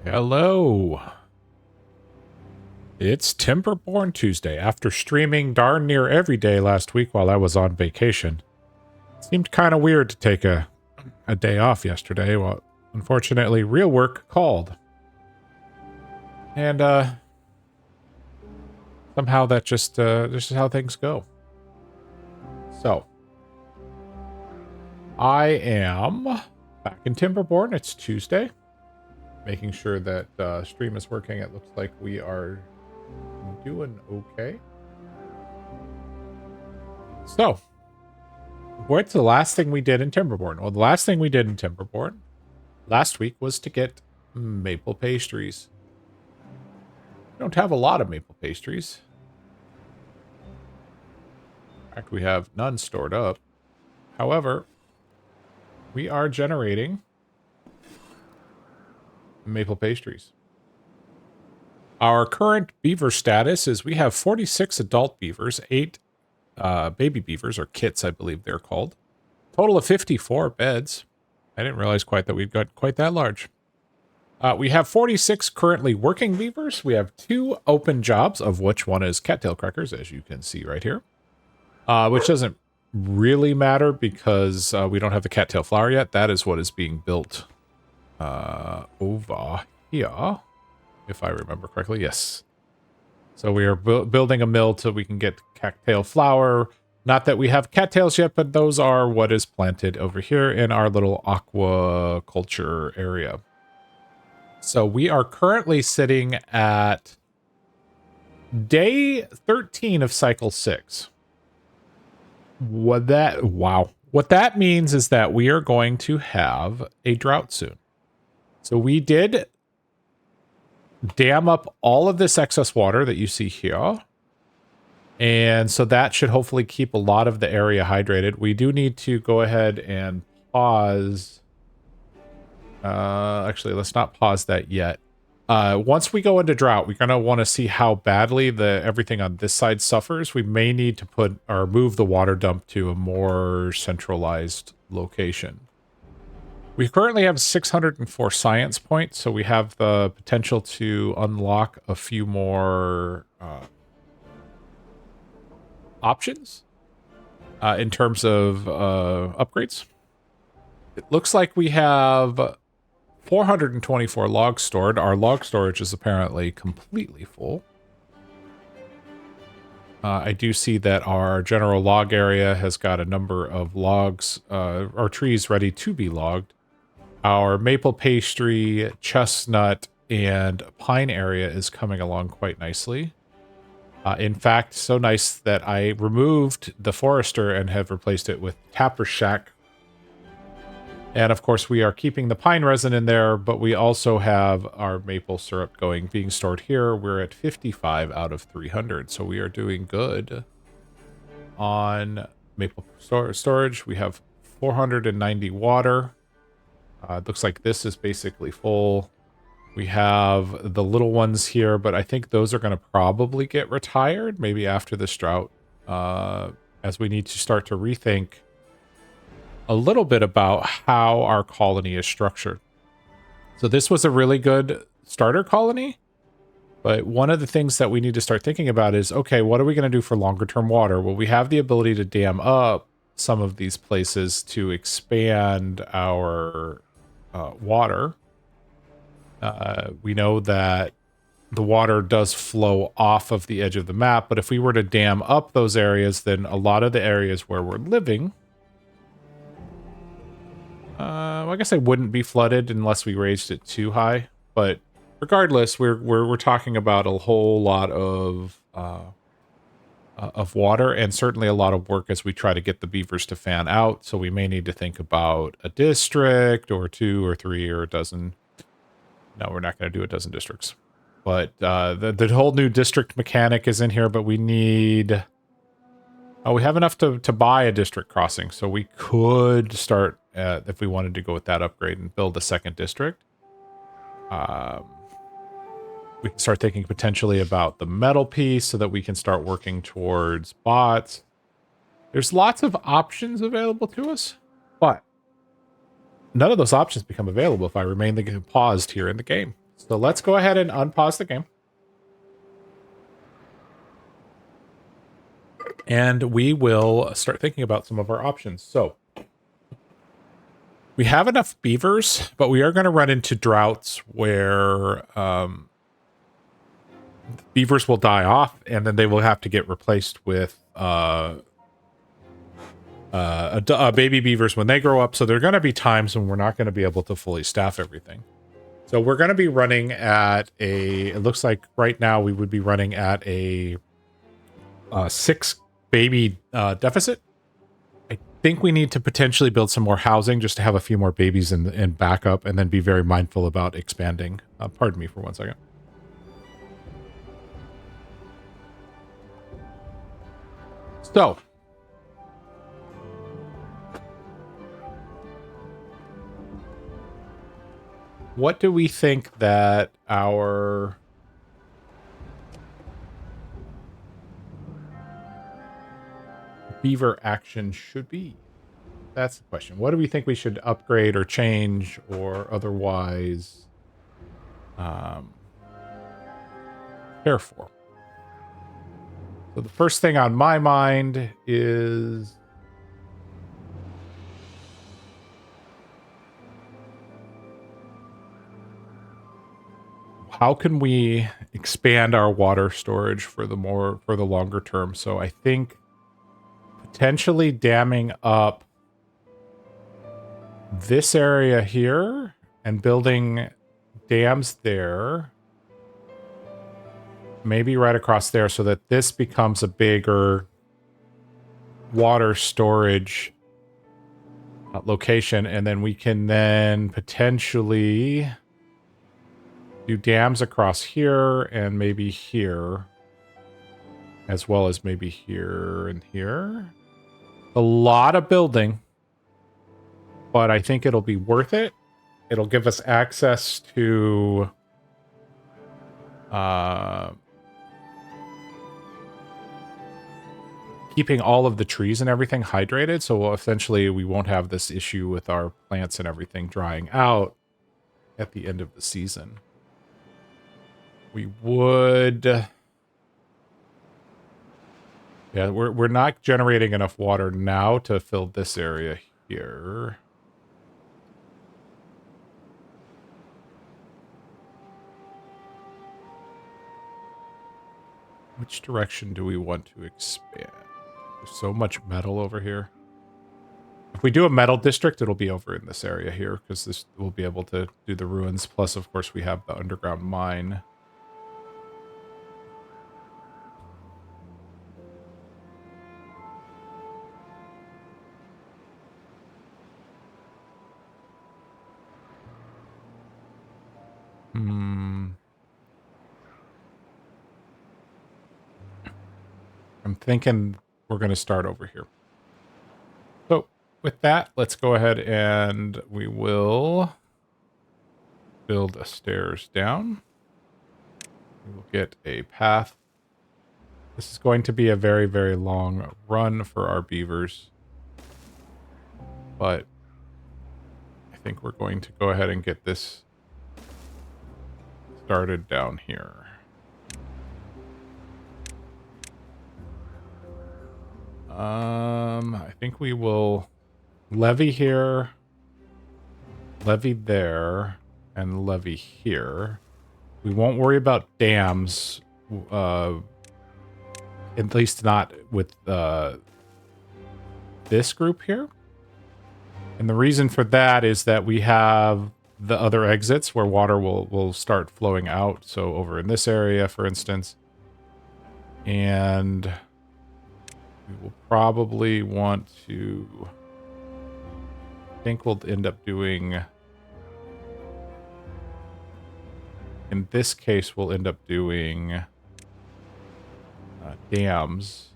Hello. It's Timberborn Tuesday. After streaming darn near every day last week while I was on vacation, it seemed kind of weird to take a day off yesterday. Well, unfortunately, real work called. And somehow that just this is how things go. So, I am back in Timberborn. It's Tuesday. Making sure that stream is working. It looks like we are doing okay. So, what's the last thing we did in Timberborn? Well, the last thing we did in Timberborn last week was to get maple pastries. We don't have a lot of maple pastries. In fact, we have none stored up. However, we are generating maple pastries. Our current beaver status is we have 46 adult beavers, 8 baby beavers, or kits, I believe they're called. Total of 54 beds. I didn't realize quite that we'd got quite that large. We have 46 currently working beavers. We have 2 open jobs, of which one is cattail crackers, as you can see right here. Which doesn't really matter because we don't have the cattail flour yet. That is what is being built over here, if I remember correctly. Yes. So we are building a mill so we can get cattail flour. Not that we have cattails yet, but those are what is planted over here in our little aquaculture area. So we are currently sitting at day 13 of cycle 6. What that means is that we are going to have a drought soon. So we did dam up all of this excess water that you see here. And so that should hopefully keep a lot of the area hydrated. We do need to go ahead and pause. Actually, let's not pause that yet. Once we go into drought, we're going to want to see how badly everything on this side suffers. We may need to put or move the water dump to a more centralized location. We currently have 604 science points, so we have the potential to unlock a few more options in terms of upgrades. It looks like we have 424 logs stored. Our log storage is apparently completely full. I do see that our general log area has got a number of logs or trees ready to be logged. Our maple pastry, chestnut, and pine area is coming along quite nicely. In fact, so nice that I removed the forester and have replaced it with tapper shack. And of course, we are keeping the pine resin in there, but we also have our maple syrup being stored here. We're at 55 out of 300, so we are doing good on maple storage. We have 490 water. It looks like this is basically full. We have the little ones here, but I think those are going to probably get retired maybe after this drought, as we need to start to rethink a little bit about how our colony is structured. So this was a really good starter colony, but one of the things that we need to start thinking about is, okay, what are we going to do for longer term water? Well, we have the ability to dam up some of these places to expand our water. We know that the water does flow off of the edge of the map, but if we were to dam up those areas, then a lot of the areas where we're living, I guess they wouldn't be flooded unless we raised it too high. But regardless, we're talking about a whole lot of water, and certainly a lot of work as we try to get the beavers to fan out. So we may need to think about a district or 2 or 3 or a dozen. No, we're not going to do a dozen districts. But the whole new district mechanic is in here, but we need... we have enough to buy a district crossing, so we could start, if we wanted to go with that upgrade and build a second district. We can start thinking potentially about the metal piece so that we can start working towards bots. There's lots of options available to us, but none of those options become available if I remain paused here in the game. So let's go ahead and unpause the game. And we will start thinking about some of our options. So we have enough beavers, but we are going to run into droughts where beavers will die off, and then they will have to get replaced with baby beavers when they grow up. So there are going to be times when we're not going to be able to fully staff everything. So we're going to be running at it looks like right now we would be running at a 6 baby deficit. I think we need to potentially build some more housing just to have a few more babies in backup, and then be very mindful about expanding. Pardon me for 1 second. So, what do we think that our beaver action should be? That's the question. What do we think we should upgrade or change or otherwise care for? So the first thing on my mind is how can we expand our water storage for the longer term? So I think potentially damming up this area here and building dams there, maybe right across there, so that this becomes a bigger water storage location, and then we can then potentially do dams across here and maybe here, as well as maybe here and here. A lot of building, but I think it'll be worth it. It'll give us access to keeping all of the trees and everything hydrated, so essentially we won't have this issue with our plants and everything drying out at the end of the season. We would... Yeah, we're not generating enough water now to fill this area here. Which direction do we want to expand? There's so much metal over here. If we do a metal district, it'll be over in this area here, because this will be able to do the ruins. Plus, of course, we have the underground mine. I'm thinking we're going to start over here. So with that, let's go ahead and we will build a stairs down. We will get a path. This is going to be a very, very long run for our beavers, but I think we're going to go ahead and get this started down here. I think we will levy here, levy there, and levy here. We won't worry about dams, at least not with this group here. And the reason for that is that we have the other exits where water will start flowing out. So over in this area, for instance. And we will probably want to... I think we'll end up doing... In this case, we'll end up doing dams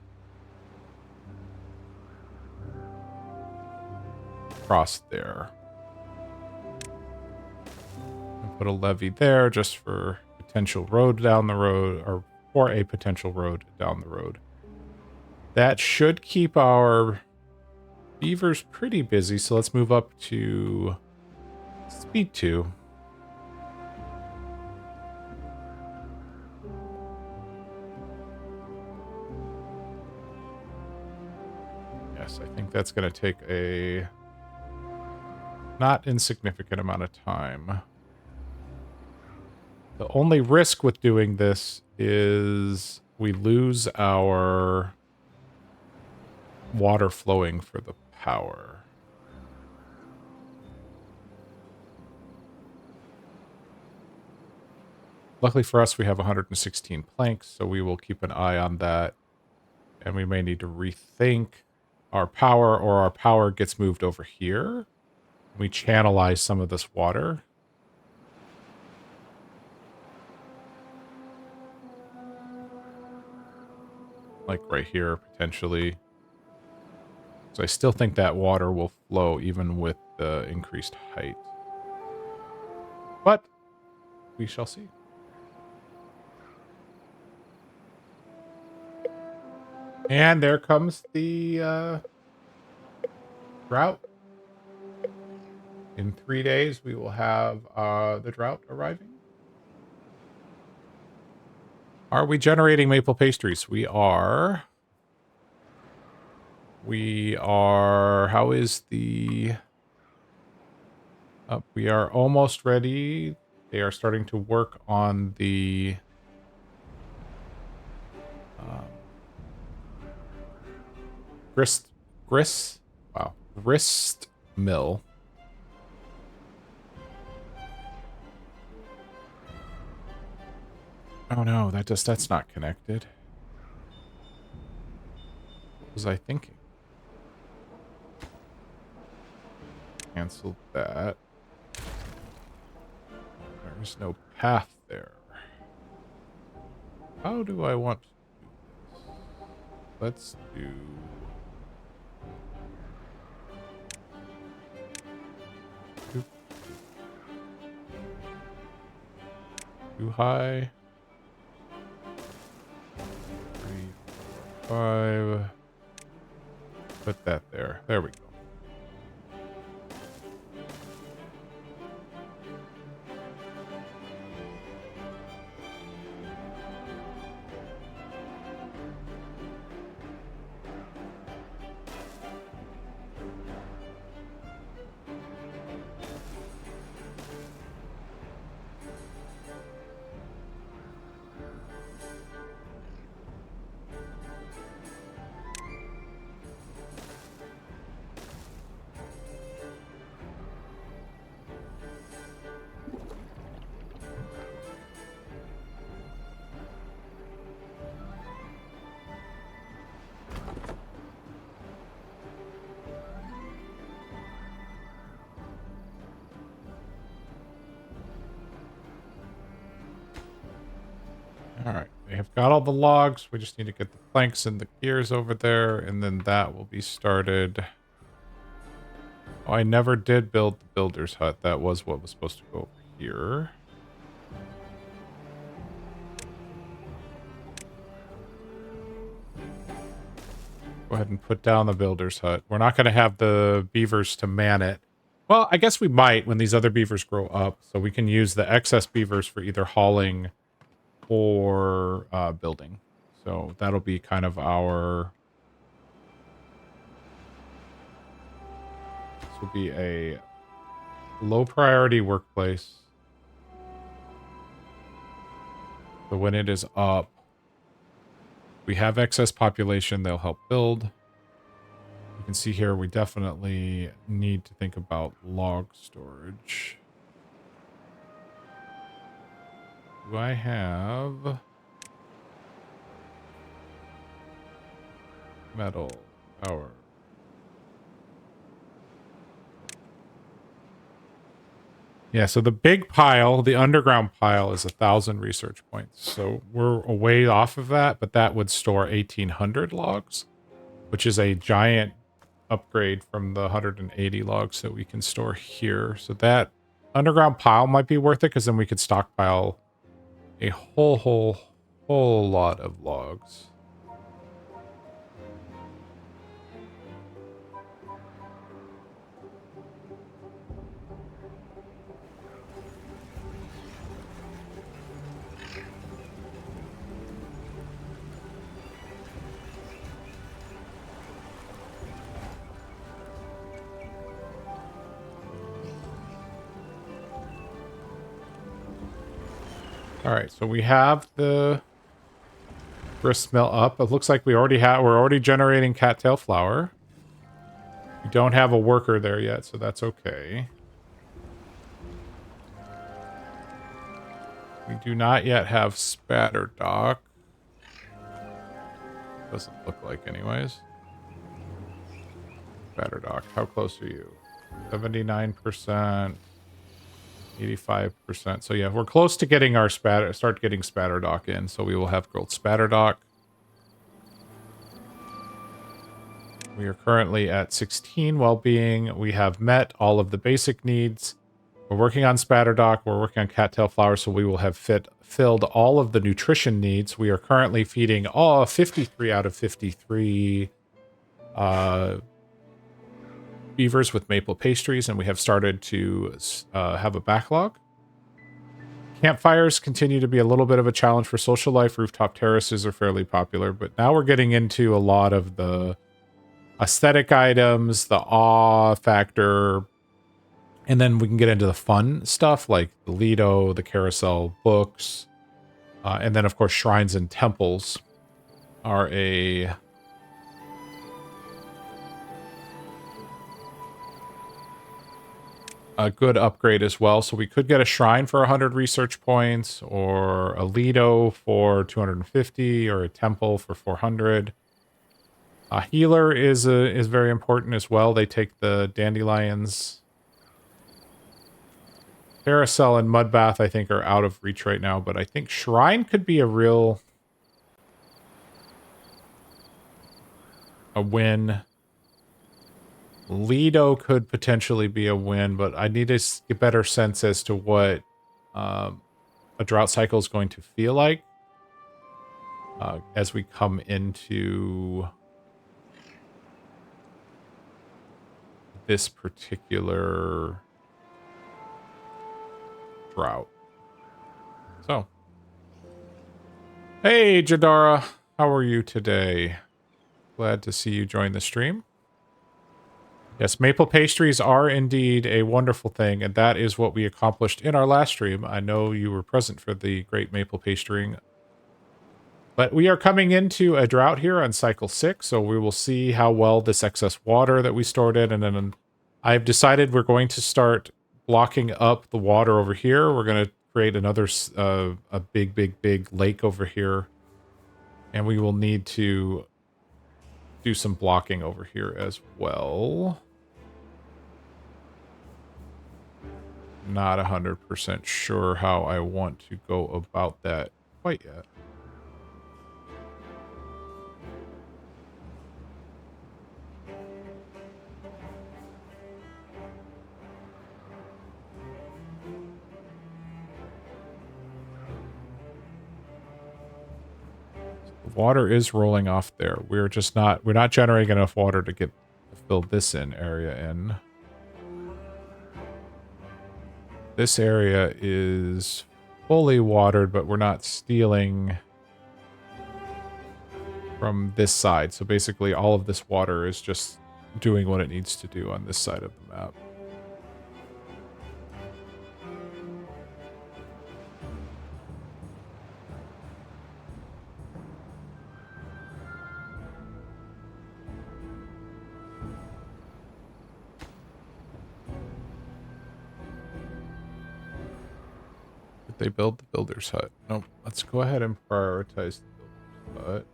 across there. And put a levee there just for potential road down the road, or for a potential road down the road. That should keep our beavers pretty busy. So let's move up to speed 2. Yes, I think that's going to take a not insignificant amount of time. The only risk with doing this is we lose our water flowing for the power. Luckily for us, we have 116 planks, so we will keep an eye on that. And we may need to rethink our power, or our power gets moved over here. We channelize some of this water. Like right here, potentially. So I still think that water will flow even with the increased height. But we shall see. And there comes the drought. In 3 days, we will have the drought arriving. Are we generating maple pastries? We are. We are. How is the... we are almost ready. They are starting to work on the... grist mill. Oh no, that's not connected. What was I thinking? Cancel that. There's no path there. How do I want to do this? Let's do... Too high. 3, 4, 5. Put that there. There we go. Alright, we have got all the logs. We just need to get the planks and the gears over there, and then that will be started. Oh, I never did build the builder's hut. That was what was supposed to go over here. Go ahead and put down the builder's hut. We're not going to have the beavers to man it. Well, I guess we might when these other beavers grow up, so we can use the excess beavers for either hauling or building. So that'll be kind of our... This will be a low priority workplace. So when it is up, we have excess population, they'll help build. You can see here we definitely need to think about log storage. Do I have metal power? Yeah, so the big pile, the underground pile, is 1,000 research points. So we're a way off of that, but that would store 1,800 logs, which is a giant upgrade from the 180 logs that we can store here. So that underground pile might be worth it, because then we could stockpile a whole lot of logs. All right, so we have the grist mill up. It looks like we're already generating cattail flour. We don't have a worker there yet, so that's okay. We do not yet have spatter dock. Doesn't look like anyways. Spatter dock, how close are you? 79%, 85%. So yeah, we're close to getting our start getting spatter dock in. So we will have grilled spatter dock. We are currently at 16 well-being. We have met all of the basic needs. We're working on spatter dock. We're working on cattail flour, so we will have filled all of the nutrition needs. We are currently feeding 53 out of 53 beavers with maple pastries, and we have started to have a backlog. Campfires continue to be a little bit of a challenge for social life. Rooftop terraces are fairly popular, but now we're getting into a lot of the aesthetic items, the awe factor, and then we can get into the fun stuff like the Lido, the carousel books, and then of course shrines and temples are a good upgrade as well. So we could get a shrine for 100 research points, or a Lido for 250, or a temple for 400. A healer is very important as well. They take the dandelions. Carousel and Mudbath, I think, are out of reach right now, but I think Shrine could be a win. Lido could potentially be a win, but I need to get a better sense as to what a drought cycle is going to feel like as we come into this particular drought. So, hey Jadara, how are you today? Glad to see you join the stream. Yes, maple pastries are indeed a wonderful thing, and that is what we accomplished in our last stream. I know you were present for the great maple pastrying. But we are coming into a drought here on cycle 6, so we will see how well this excess water that we stored in, and then I've decided we're going to start blocking up the water over here. We're going to create another a big lake over here, and we will need to do some blocking over here as well. Not 100% sure how I want to go about that quite yet. Water is rolling off there. We're not generating enough water to fill this area in. This area is fully watered, but we're not stealing from this side. So basically all of this water is just doing what it needs to do on this side of the map. They build the builder's hut. Nope. Let's go ahead and prioritize the builder's hut.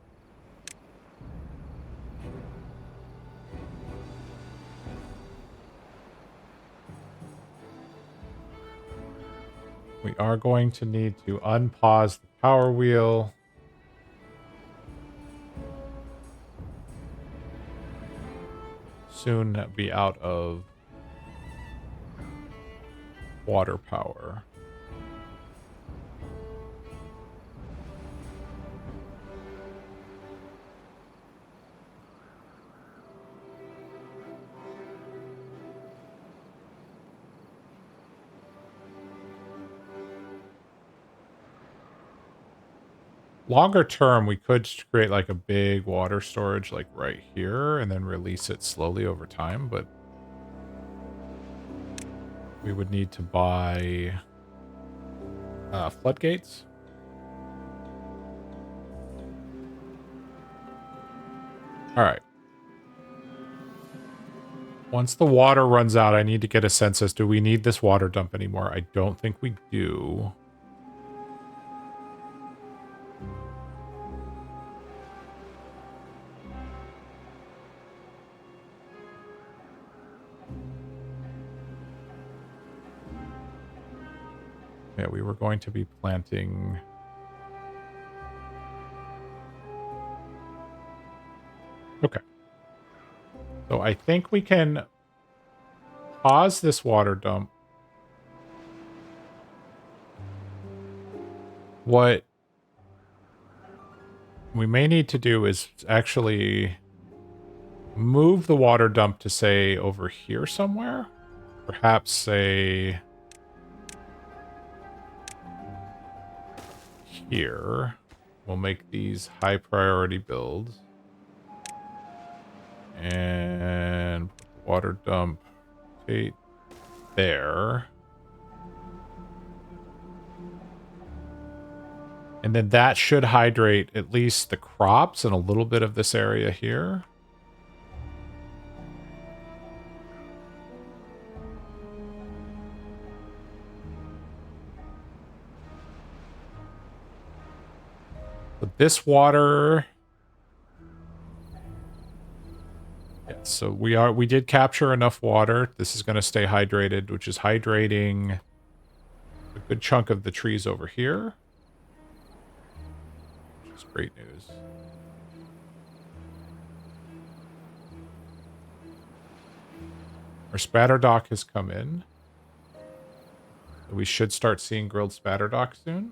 We are going to need to unpause the power wheel. Soon be out of water power. Longer term, we could create like a big water storage like right here and then release it slowly over time, but we would need to buy floodgates. All right. Once the water runs out, I need to get a sense as do we need this water dump anymore? I don't think we do. Yeah, we were going to be planting... Okay. So I think we can pause this water dump. What we may need to do is actually move the water dump to, say, over here somewhere. Perhaps, say, here. We'll make these high priority builds. And put the water dump right there. And then that should hydrate at least the crops and a little bit of this area here. But this water... Yeah, so we did capture enough water. This is going to stay hydrated, which is hydrating a good chunk of the trees over here. Which is great news. Our spatter dock has come in. We should start seeing grilled spatter dock soon.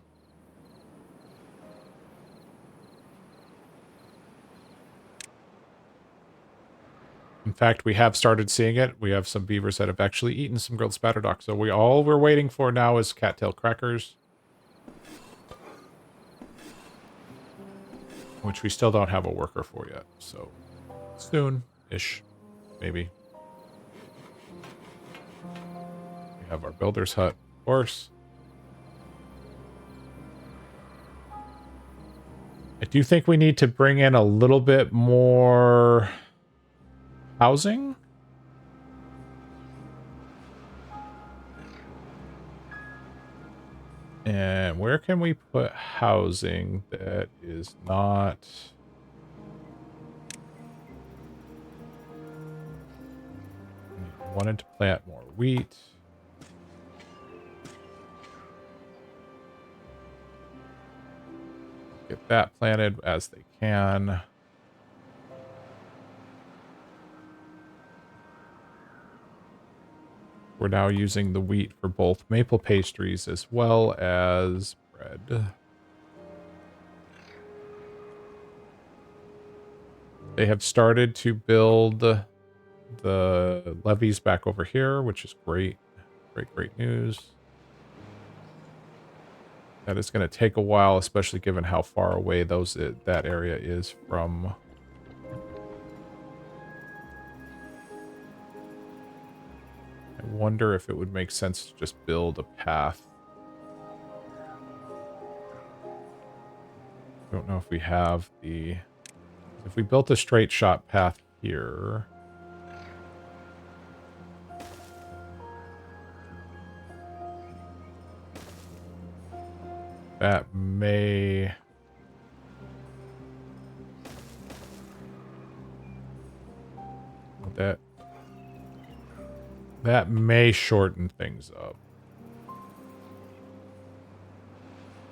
In fact, we have started seeing it. We have some beavers that have actually eaten some grilled spatter dock. So all we're waiting for now is cattail crackers. Which we still don't have a worker for yet. So soon-ish, maybe. We have our builder's hut, of course. I do think we need to bring in a little bit more housing. And where can we put housing that is not... Wanted to plant more wheat. Get that planted as they can. We're now using the wheat for both maple pastries as well as bread. They have started to build the levees back over here, which is great. Great news. That is going to take a while, especially given how far away that area is from... I wonder if it would make sense to just build a path. I don't know if we have the... If we built a straight shot path here... That may... That may shorten things up.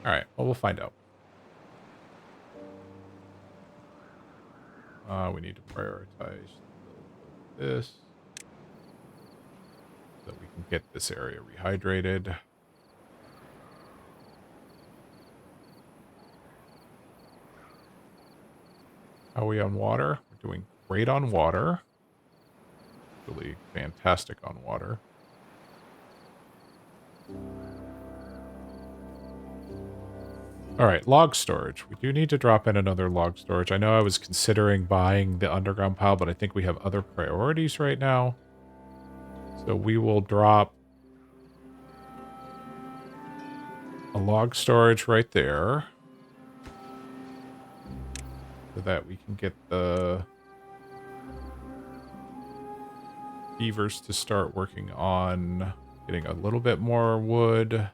Alright, well, we'll find out. We need to prioritize this. So we can get this area rehydrated. How are we on water? We're doing great on water. Really fantastic on water. Alright, log storage. We do need to drop in another log storage. I know I was considering buying the underground pile, but I think we have other priorities right now. So we will drop a log storage right there. So that we can get the beavers to start working on getting a little bit more wood.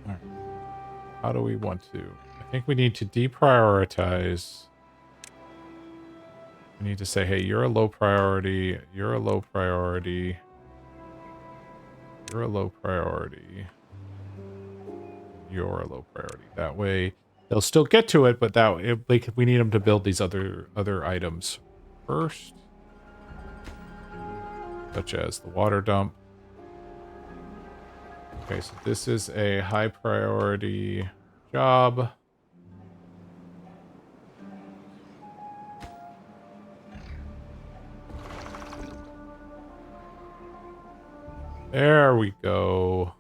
All right. How do we want to? I think we need to deprioritize. We need to say, hey, you're a low priority. You're a low priority. You're a low priority. You're a low priority. That way, they'll still get to it, but we need them to build these other items first, such as the water dump. Okay, so this is a high priority job. There we go.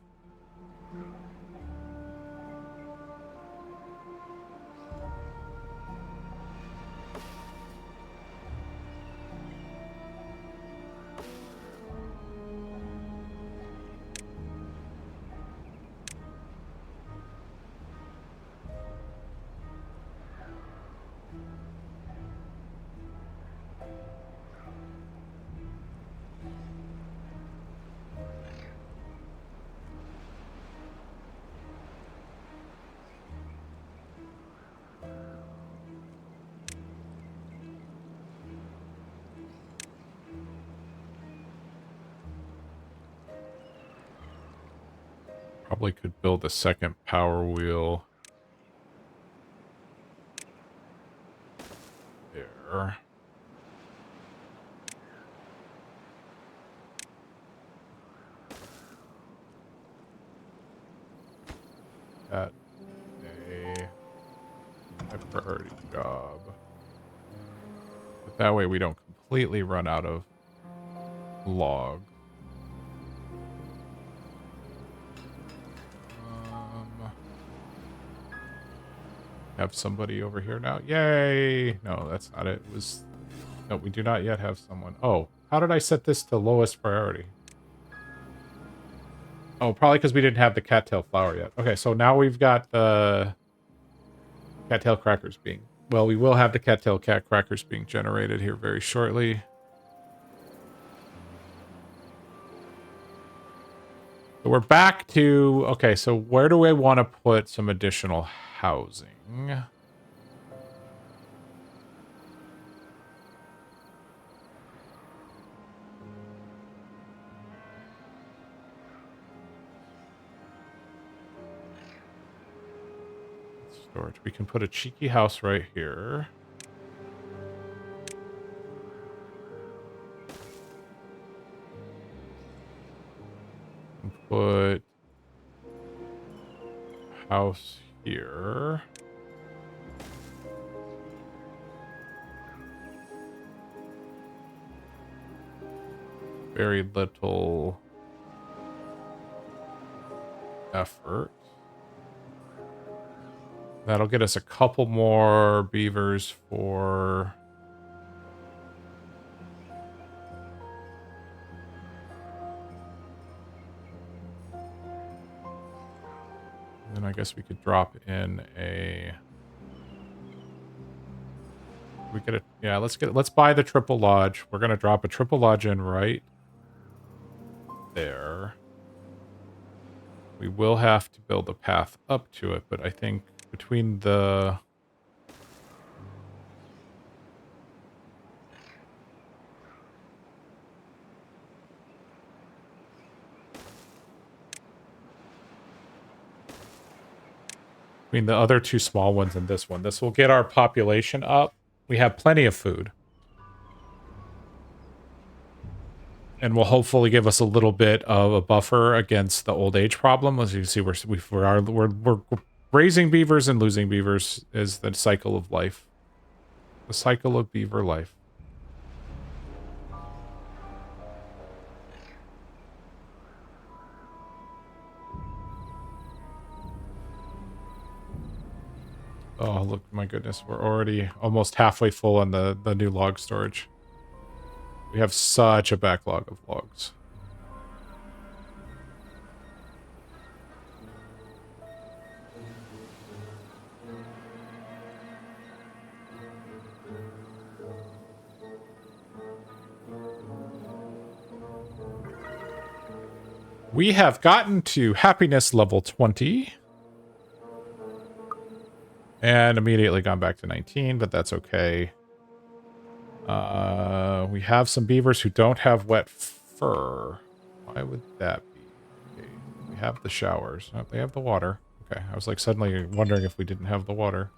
Probably could build a second power wheel. There. At a high priority job. But that way we don't completely run out of log. Have somebody over here now. Yay! No, that's not it. It was... No, we do not yet have someone. Oh, how did I set this to lowest priority? Oh, probably because we didn't have the cattail flour yet. Okay, so now we've got the cattail crackers being... Well, we will have the cattail crackers being generated here very shortly. So we're back to... Okay, so where do I want to put some additional housing? Storage. We can put a cheeky house right here. And put a house here. Very little effort. That'll get us a couple more beavers for... Then I guess we could drop in a... We get it. Yeah, let's buy the triple lodge. We're gonna drop a triple lodge in right there. We will have to build a path up to it, but I think between the... Between the other two small ones and this one, this will get our population up. We have plenty of food. And will hopefully give us a little bit of a buffer against the old age problem. As you can see, we're raising beavers and losing beavers is the cycle of life. The cycle of beaver life. Oh, look, my goodness. We're already almost halfway full on the new log storage. We have such a backlog of logs. We have gotten to happiness level 20. And immediately gone back to 19, but that's okay. We have some beavers who don't have wet fur. Why would that be? Okay, we have the showers. Oh, they have the water. Okay, I was like suddenly wondering if we didn't have the water.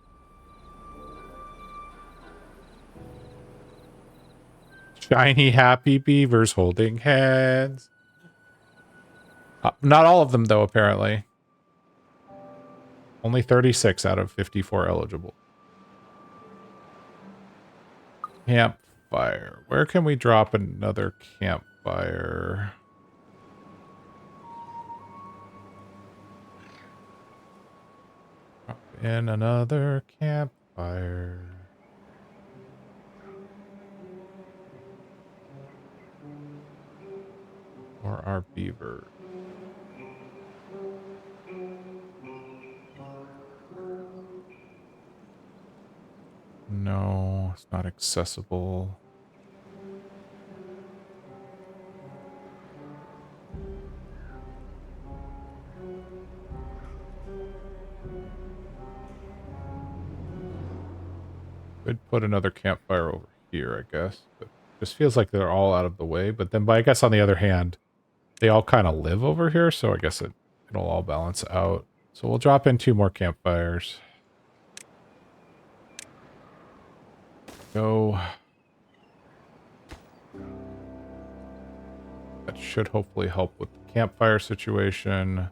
Shiny, happy beavers holding hands. Not all of them, though, apparently. Only 36 out of 54 eligible. Campfire. Where can we drop another campfire? Drop in another campfire. For our beaver. No, it's not accessible. Could put another campfire over here, I guess. But just feels like they're all out of the way. But then, I guess on the other hand, they all kind of live over here, so I guess it'll all balance out. So we'll drop in 2 more campfires. Go. That should hopefully help with the campfire situation.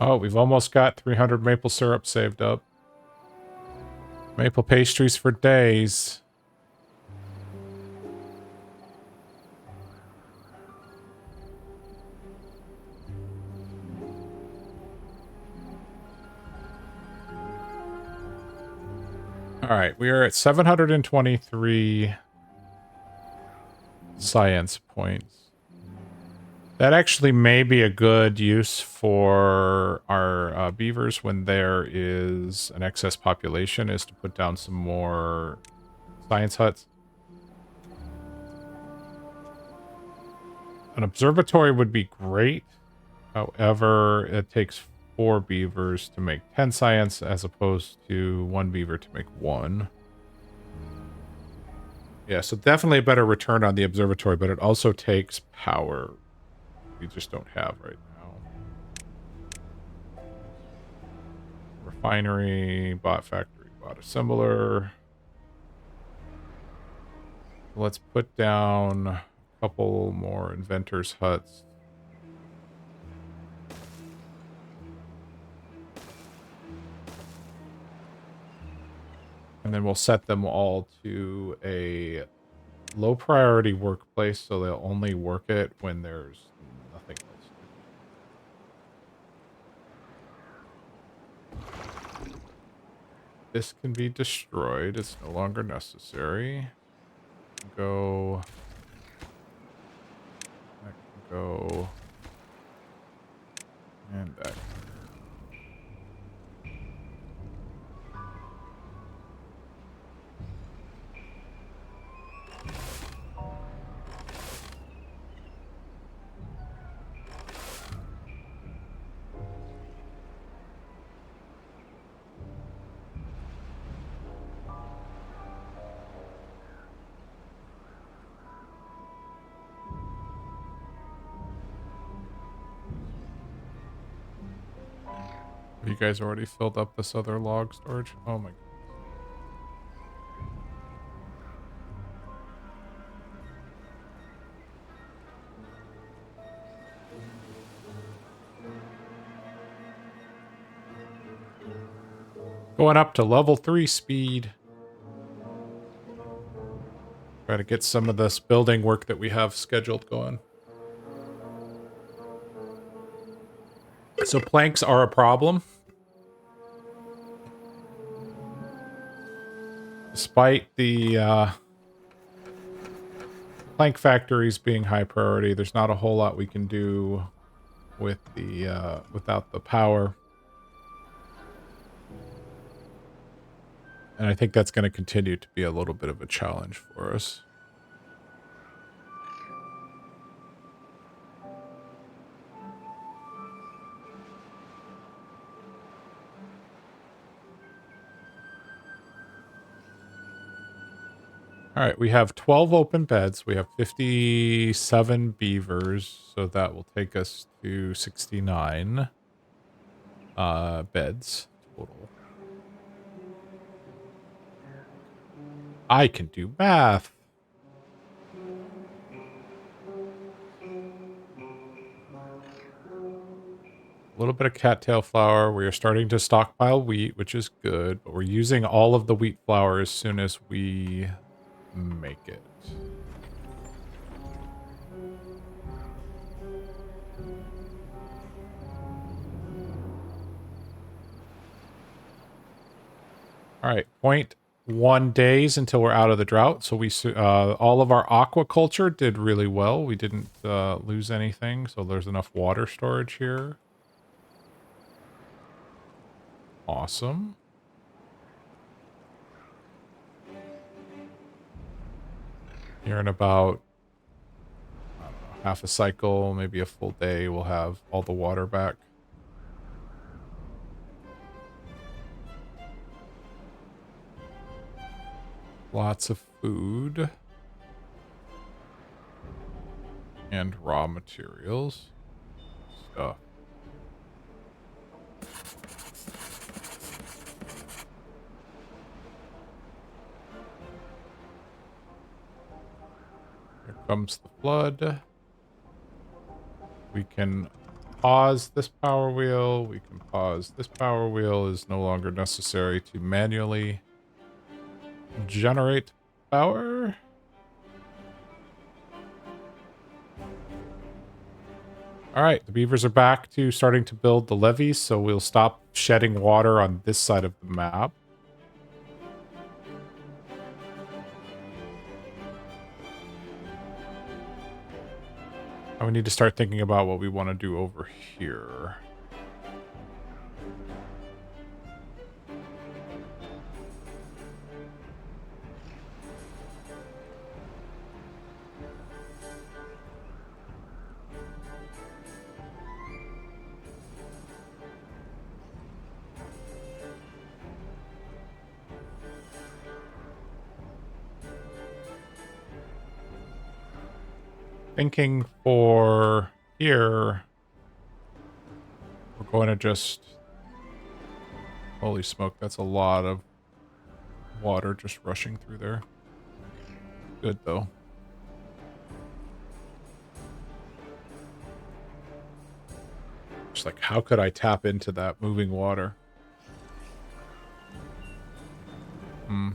Oh, we've almost got 300 maple syrup saved up. Maple pastries for days. All right, we are at 723 science points. That actually may be a good use for our beavers when there is an excess population, is to put down some more science huts. An observatory would be great. However, it takes 4 beavers to make 10 science as opposed to 1 beaver to make 1. Yeah, so definitely a better return on the observatory, but it also takes power we just don't have right now. Refinery, bot factory, bot assembler. Let's put down a couple more inventors' huts. And then we'll set them all to a low priority workplace, so they'll only work it when there's nothing else to do. This can be destroyed. It's no longer necessary. Go. That can go. And that. Have you guys already filled up this other log storage? Oh my god. Going up to level 3 speed. Try to get some of this building work that we have scheduled going. So planks are a problem. Despite the plank factories being high priority, there's not a whole lot we can do with the without the power. And I think that's going to continue to be a little bit of a challenge for us. All right, we have 12 open beds. We have 57 beavers, so that will take us to 69 beds total. I can do math. A little bit of cattail flour. We are starting to stockpile wheat, which is good, but we're using all of the wheat flour as soon as we make it. All right, 0.1 days until we're out of the drought. So we all of our aquaculture did really well. We didn't lose anything, so there's enough water storage here. Awesome. Here in about, I don't know, half a cycle, maybe a full day, we'll have all the water back. Lots of food. And raw materials. Stuff. Here comes the flood. We can pause this power wheel. We can pause this power wheel. Is no longer necessary to manually generate power. All right, the beavers are back to starting to build the levees, so we'll stop shedding water on this side of the map. And we need to start thinking about what we want to do over here. Thinking for here, we're going to just... Holy smoke, that's a lot of water just rushing through there. Good, though. Just like, how could I tap into that moving water? Hmm.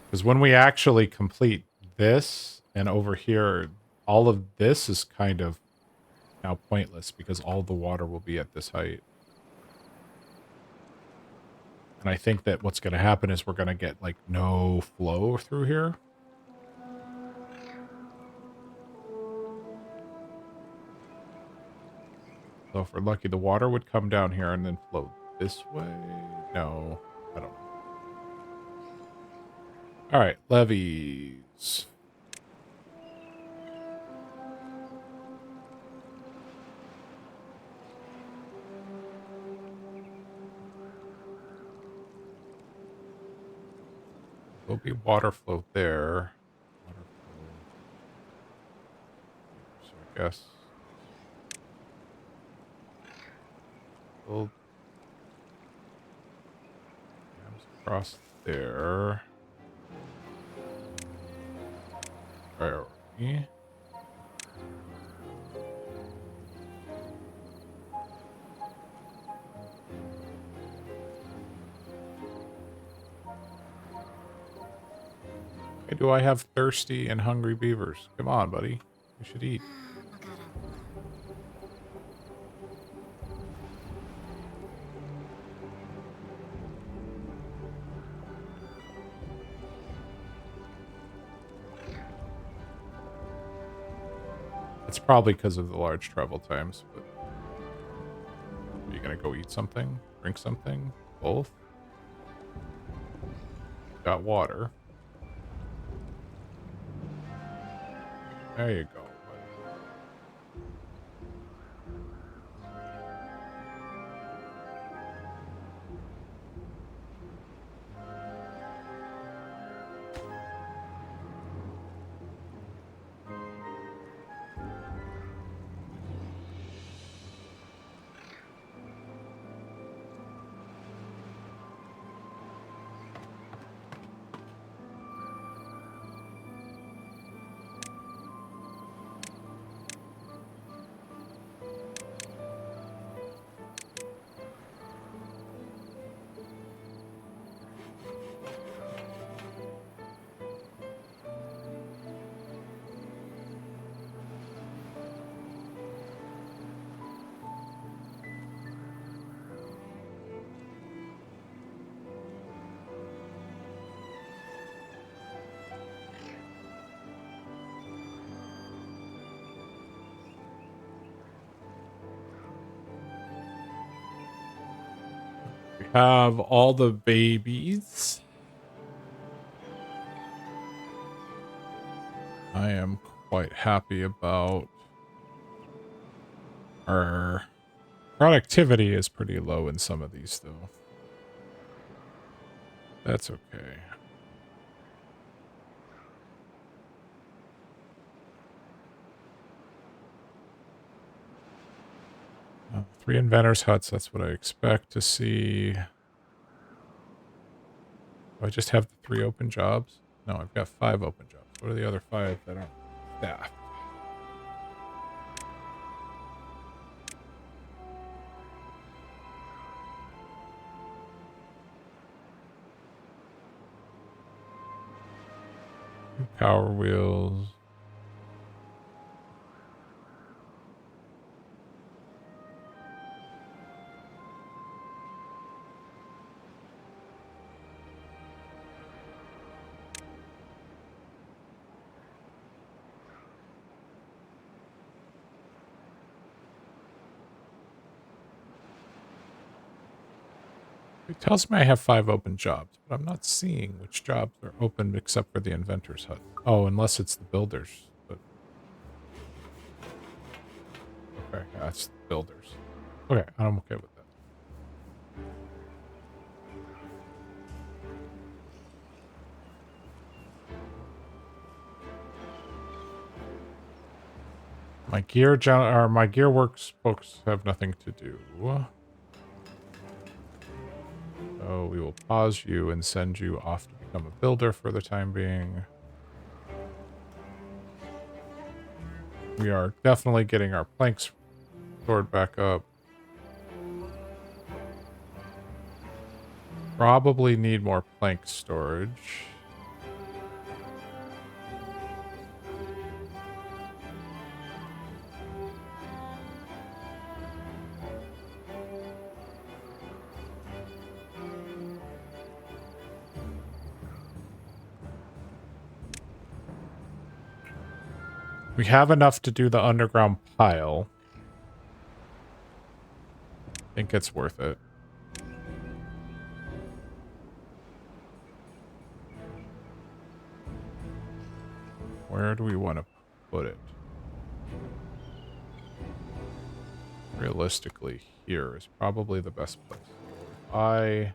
Because when we actually complete this, and over here, all of this is kind of now pointless because all the water will be at this height. And I think that what's going to happen is we're going to get, like, no flow through here. So if we're lucky, the water would come down here and then flow this way. No, I don't know. All right, levees. There'll be water flow there. Water flow. So I guess we'll dams across their priority. Hey, do I have thirsty and hungry beavers? Come on, buddy. You should eat. It's probably because of the large travel times, but are you gonna go eat something? Drink something? Both? Got water. There you go, buddy. We have all the babies. I am quite happy about our productivity is pretty low in some of these, though. That's okay. Three inventors' huts, that's what I expect to see. Do I just have the 3 open jobs? No, I've got 5 open jobs. What are the other 5 that aren't staffed? Power wheels. It tells me I have 5 open jobs, but I'm not seeing which jobs are open except for the inventor's hut. Oh, unless it's the builders. But okay, that's the builders. Okay, I'm okay with that. My gear works folks have nothing to do. So we will pause you and send you off to become a builder for the time being. We are definitely getting our planks stored back up. Probably need more plank storage. We have enough to do the underground pile. I think it's worth it. Where do we want to put it? Realistically, here is probably the best place. I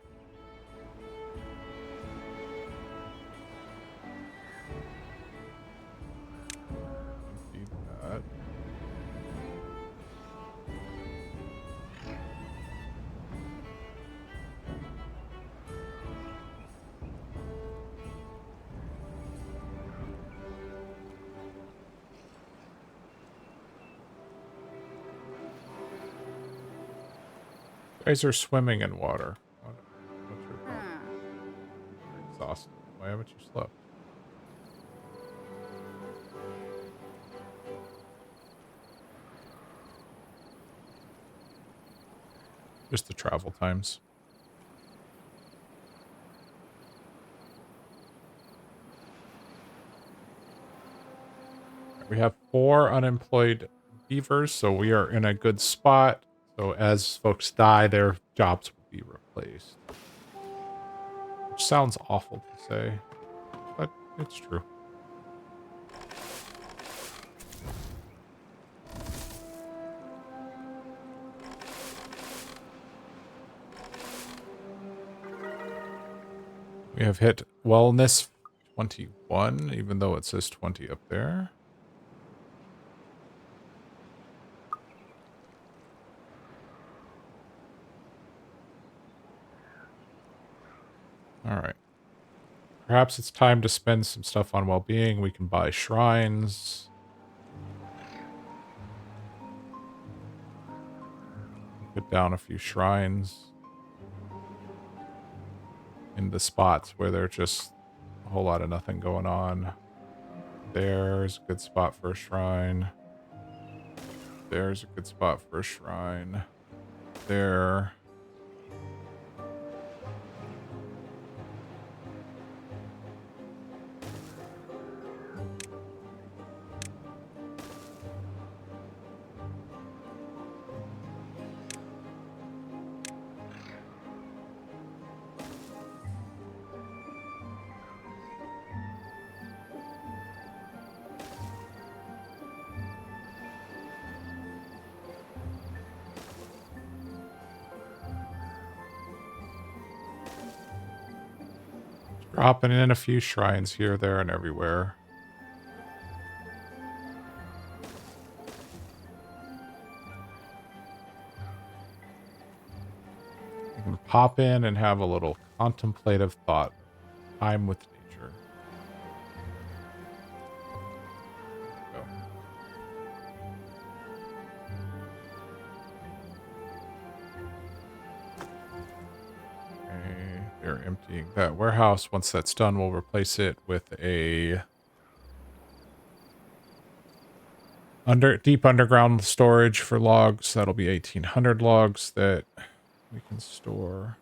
need that. guys are swimming in water. What's your problem? You're exhausted. Why haven't you slept? Just the travel times. We have 4 unemployed beavers, so we are in a good spot. So as folks die, their jobs will be replaced. Which sounds awful to say, but it's true. We have hit wellness 21, even though it says 20 up there. All right. Perhaps it's time to spend some stuff on well-being. We can buy shrines. Put down a few shrines in the spots where there's just a whole lot of nothing going on. There's a good spot for a shrine. There's a good spot for a shrine. There. Dropping in a few shrines here, there, and everywhere. You can pop in and have a little contemplative thought. Time with nature. Go. Okay, they're emptying that warehouse. Once that's done, we'll replace it with a deep underground storage for logs. That'll be 1,800 logs that we can store.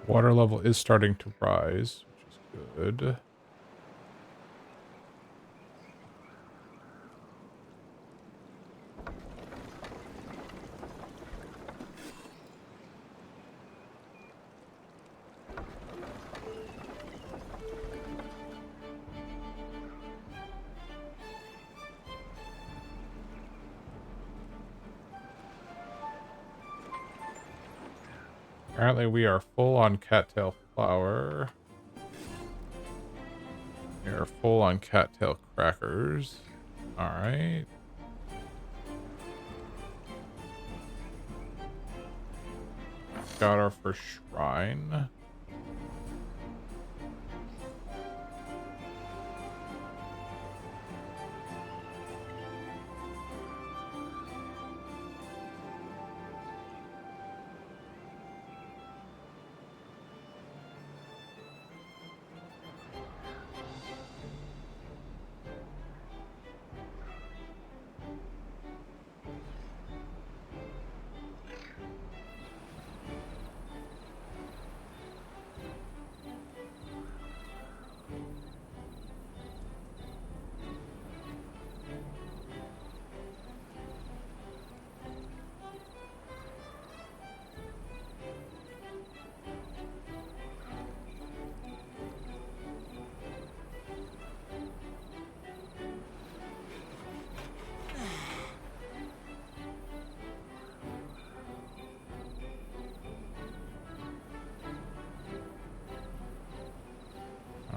Water level is starting to rise, which is good. Apparently we are full on cattail flour. We are full on cattail crackers. Alright. Got our first shrine.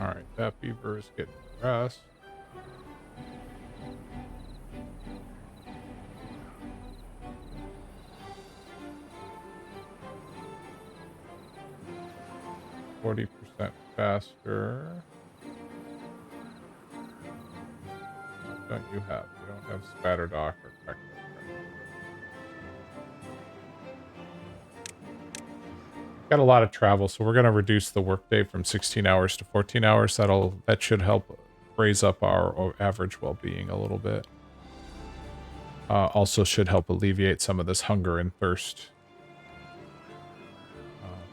All right, that beaver is getting rest. %40 faster. What don't you have? You don't have spatter dock or crack. Got a lot of travel, so we're going to reduce the workday from 16 hours to 14 hours. That should help raise up our average well-being a little bit. Also should help alleviate some of this hunger and thirst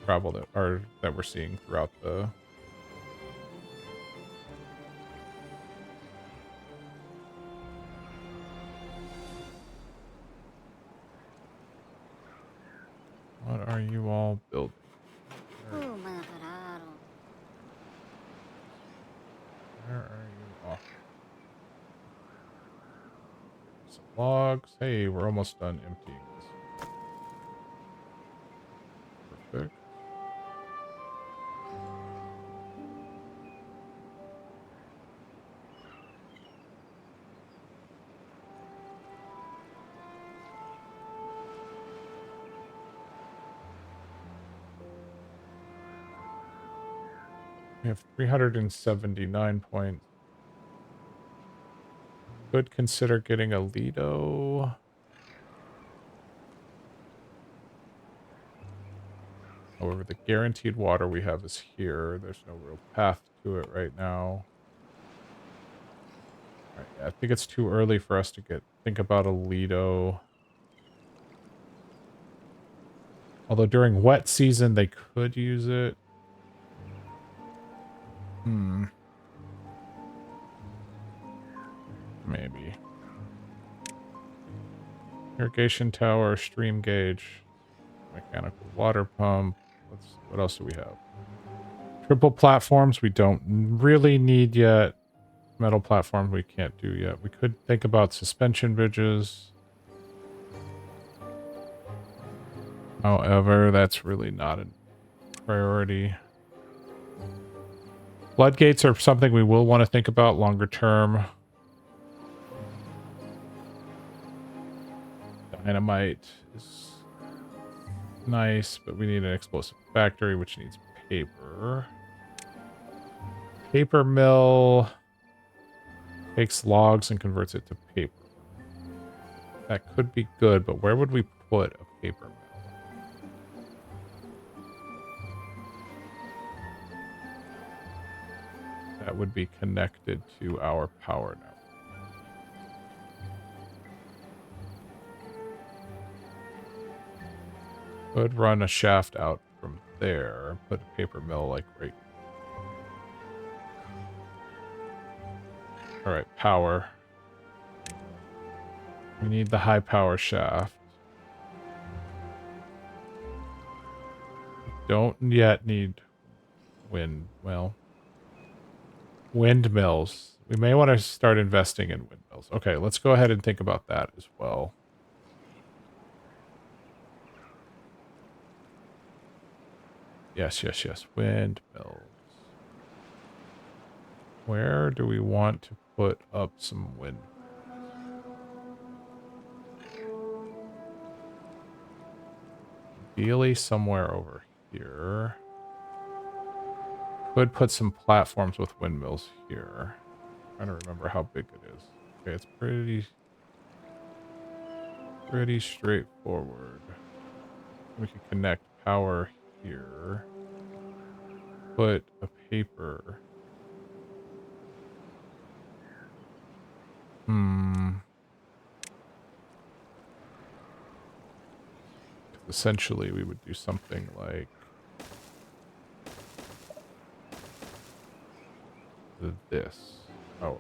travel that we're seeing throughout the. What are you all building? Where are you off? Some logs. Hey, we're almost done emptying this. Perfect. We have 379 points. Could consider getting a Lido. However, the guaranteed water we have is here. There's no real path to it right now. All right, yeah, I think it's too early for us to think about a Lido. Although during wet season, they could use it. Maybe. Irrigation tower, stream gauge, mechanical water pump. What else do we have? Triple platforms we don't really need yet. Metal platforms we can't do yet. We could think about suspension bridges. However, that's really not a priority. Floodgates are something we will want to think about longer term. Dynamite is nice, but we need an explosive factory, which needs paper. Paper mill takes logs and converts it to paper. That could be good, but where would we put a paper mill? That would be connected to our power network. Could run a shaft out from there, put a paper mill like right. All right, power. We need the high power shaft. Don't yet need windmills. We may want to start investing in windmills. Okay, let's go ahead and think about that as well. Yes. Windmills. Where do we want to put up some windmills? Ideally somewhere over here. Could put some platforms with windmills here. I'm trying to remember how big it is. Okay, it's pretty straightforward. We can connect power here. Put a paper. Essentially, we would do something like this. Oh.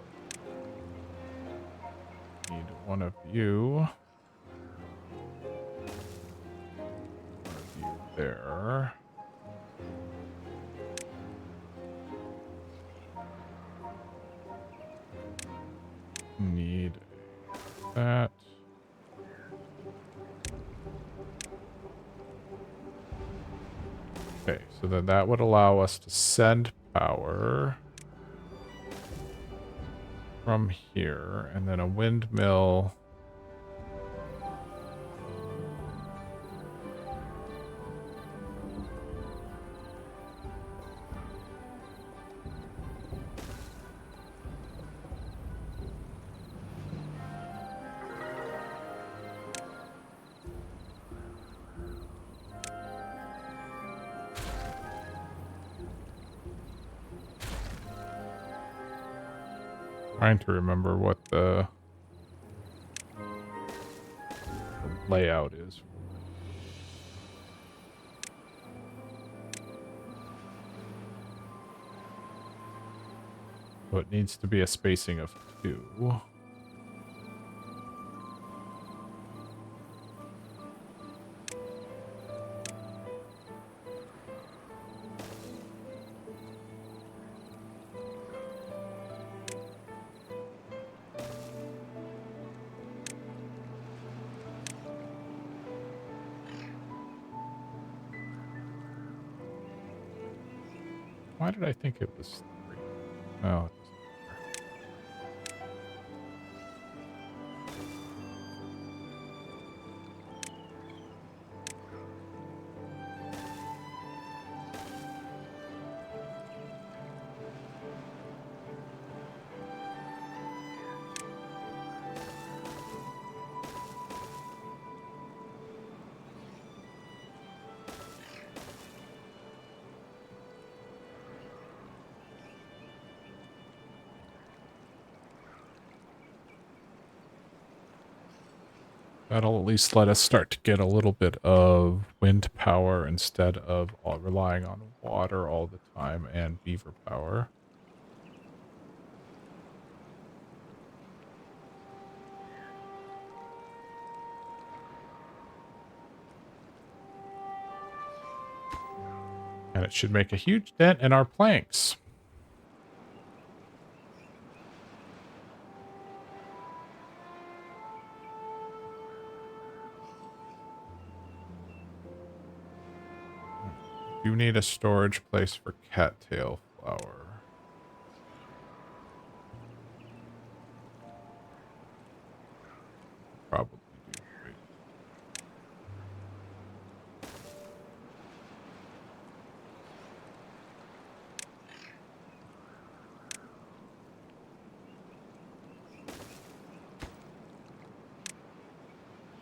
Need one of you. One of you there. Need that. Okay, so then that would allow us to send power. from here, and then a windmill. Trying to remember what the layout is. So it needs to be a spacing of 2. Why did I think it was 3? Oh, that'll at least let us start to get a little bit of wind power instead of relying on water all the time and beaver power. And it should make a huge dent in our planks. You need a storage place for cattail flower. Probably do. Wait.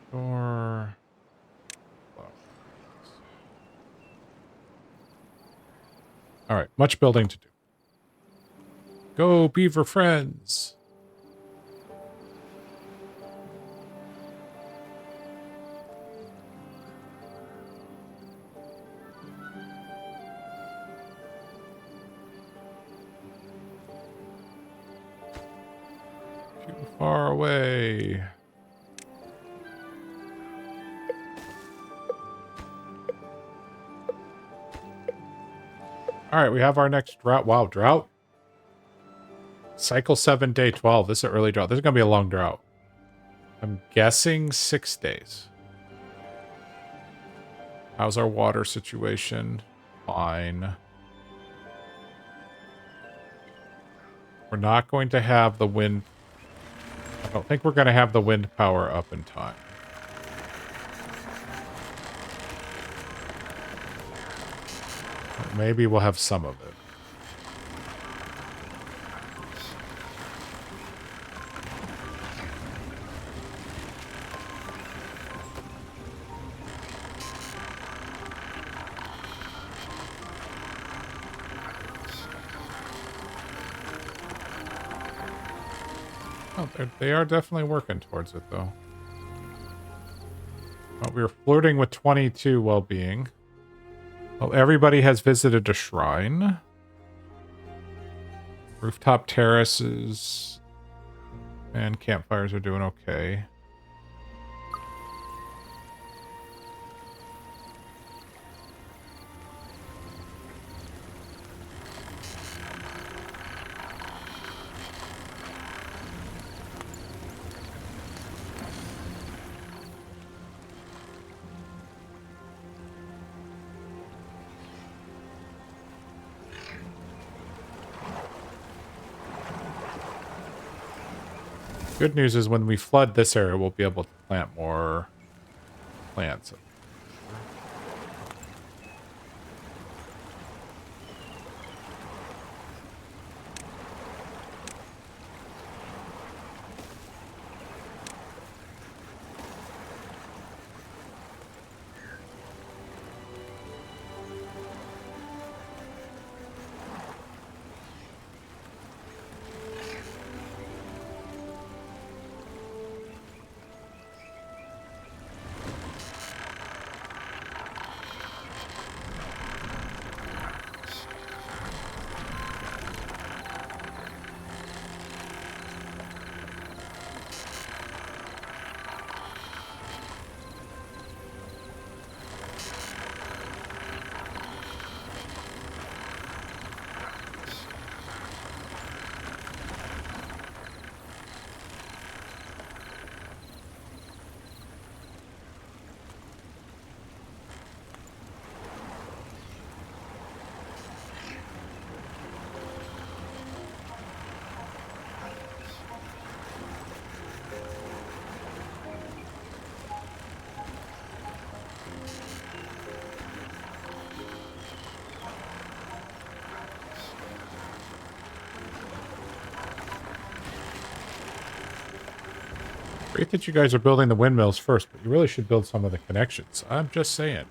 Store flowers. All right, much building to do. Go, beaver friends! Too far away. All right, we have our next drought. Wow, drought? Cycle 7, day 12. This is an early drought. This is going to be a long drought. I'm guessing 6 days. How's our water situation? Fine. We're not going to have the wind. I don't think we're going to have the wind power up in time. Maybe we'll have some of it. Oh, they are definitely working towards it, though. Oh, we were flirting with 22 well-being. Well, everybody has visited a shrine. Rooftop terraces and campfires are doing okay. Good news is when we flood this area, we'll be able to plant more plants. Great that you guys are building the windmills first, but you really should build some of the connections. I'm just saying.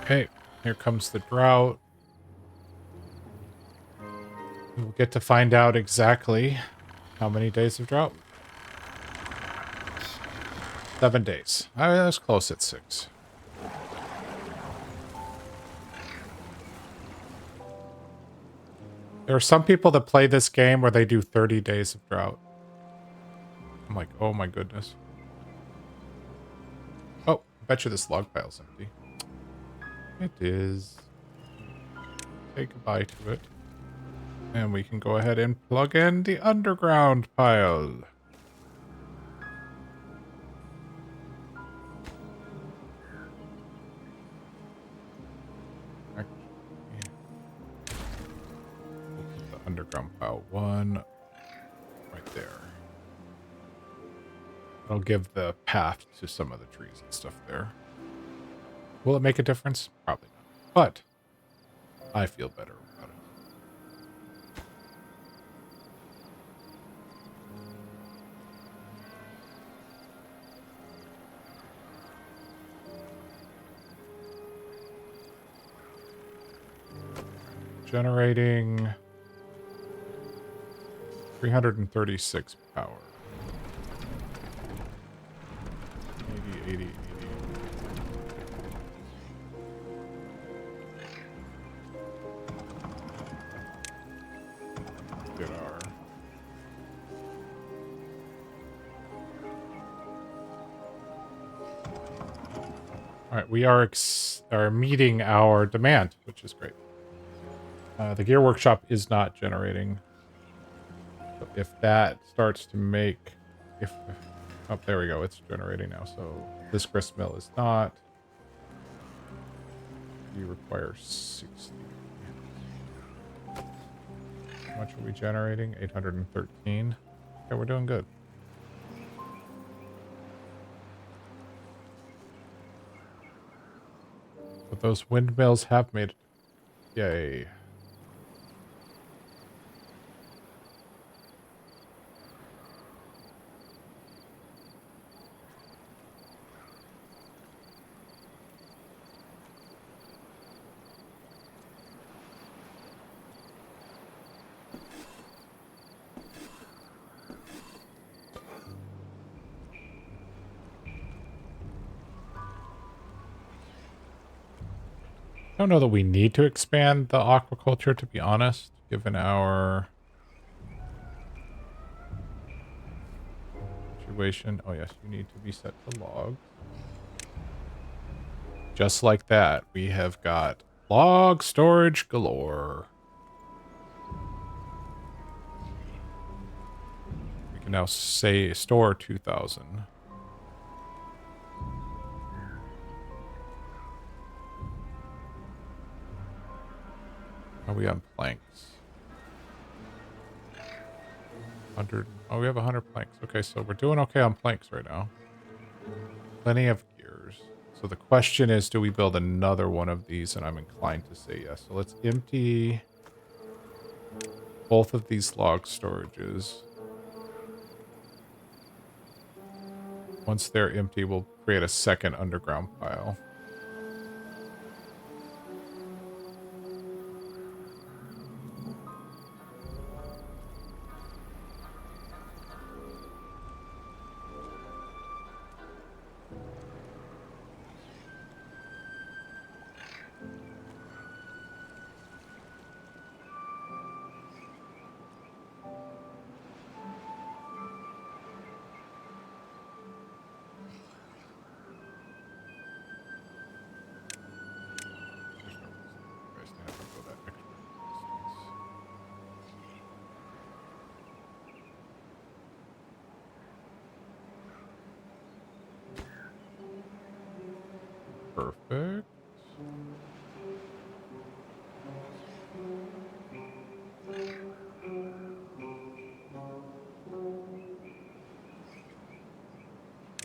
Okay, here comes the drought. We'll get to find out exactly how many days of drought. 7 days. I was close at 6. There are some people that play this game where they do 30 days of drought. I'm like, oh my goodness. Oh, I bet you this log pile's empty. It is. Say goodbye to it. And we can go ahead and plug in the underground pile. The underground pile 1 right there. It'll give the path to some of the trees and stuff there. Will it make a difference? Probably not. But I feel better about it. Generating 336 power. 80, 80, 80. Get our... Alright, we are meeting our demand, which is great. The gear workshop is not generating. So if that starts to make... Oh, there we go. It's generating now. So this grist mill is not. You require 60. How much are we generating? 813. Okay, we're doing good. But those windmills have made it. Yay. I don't know that we need to expand the aquaculture, to be honest, given our situation. Oh, yes, you need to be set to log. Just like that, we have got log storage galore. We can now say store 2,000. Are we on planks? 100. Oh, we have 100 planks. Okay, so we're doing okay on planks right now. Plenty of gears. So the question is, do we build another one of these? And I'm inclined to say yes. So let's empty both of these log storages. Once they're empty, we'll create a second underground pile. There's no reason for you guys to have to go that extra distance. Perfect.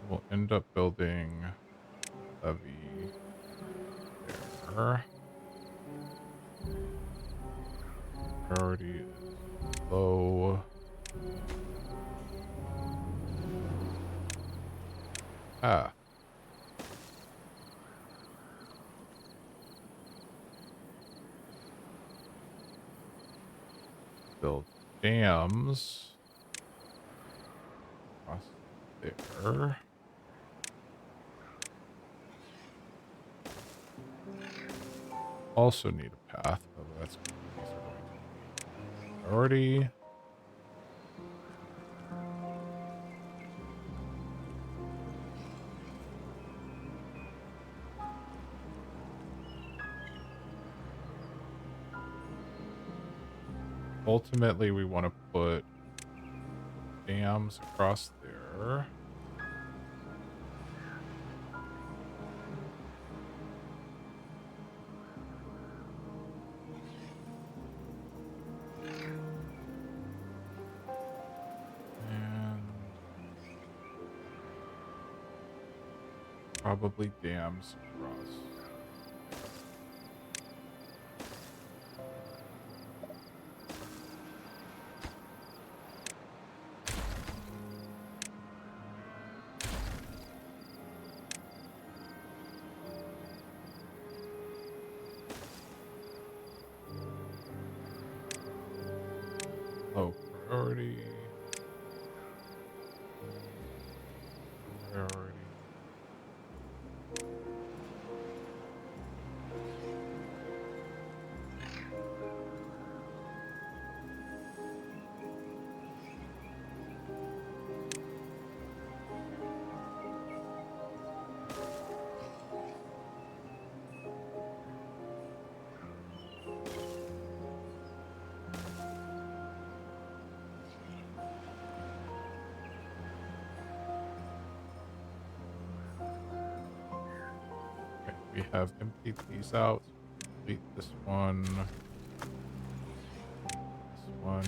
We'll end up building a levee there. Priority is low. Ah. Build dams across there. Also need a path, but these are going to be priority. Ultimately, we want to put dams across there. And probably dams across. Low priority. Priority. Okay, we have emptied these out. Complete this one. This one.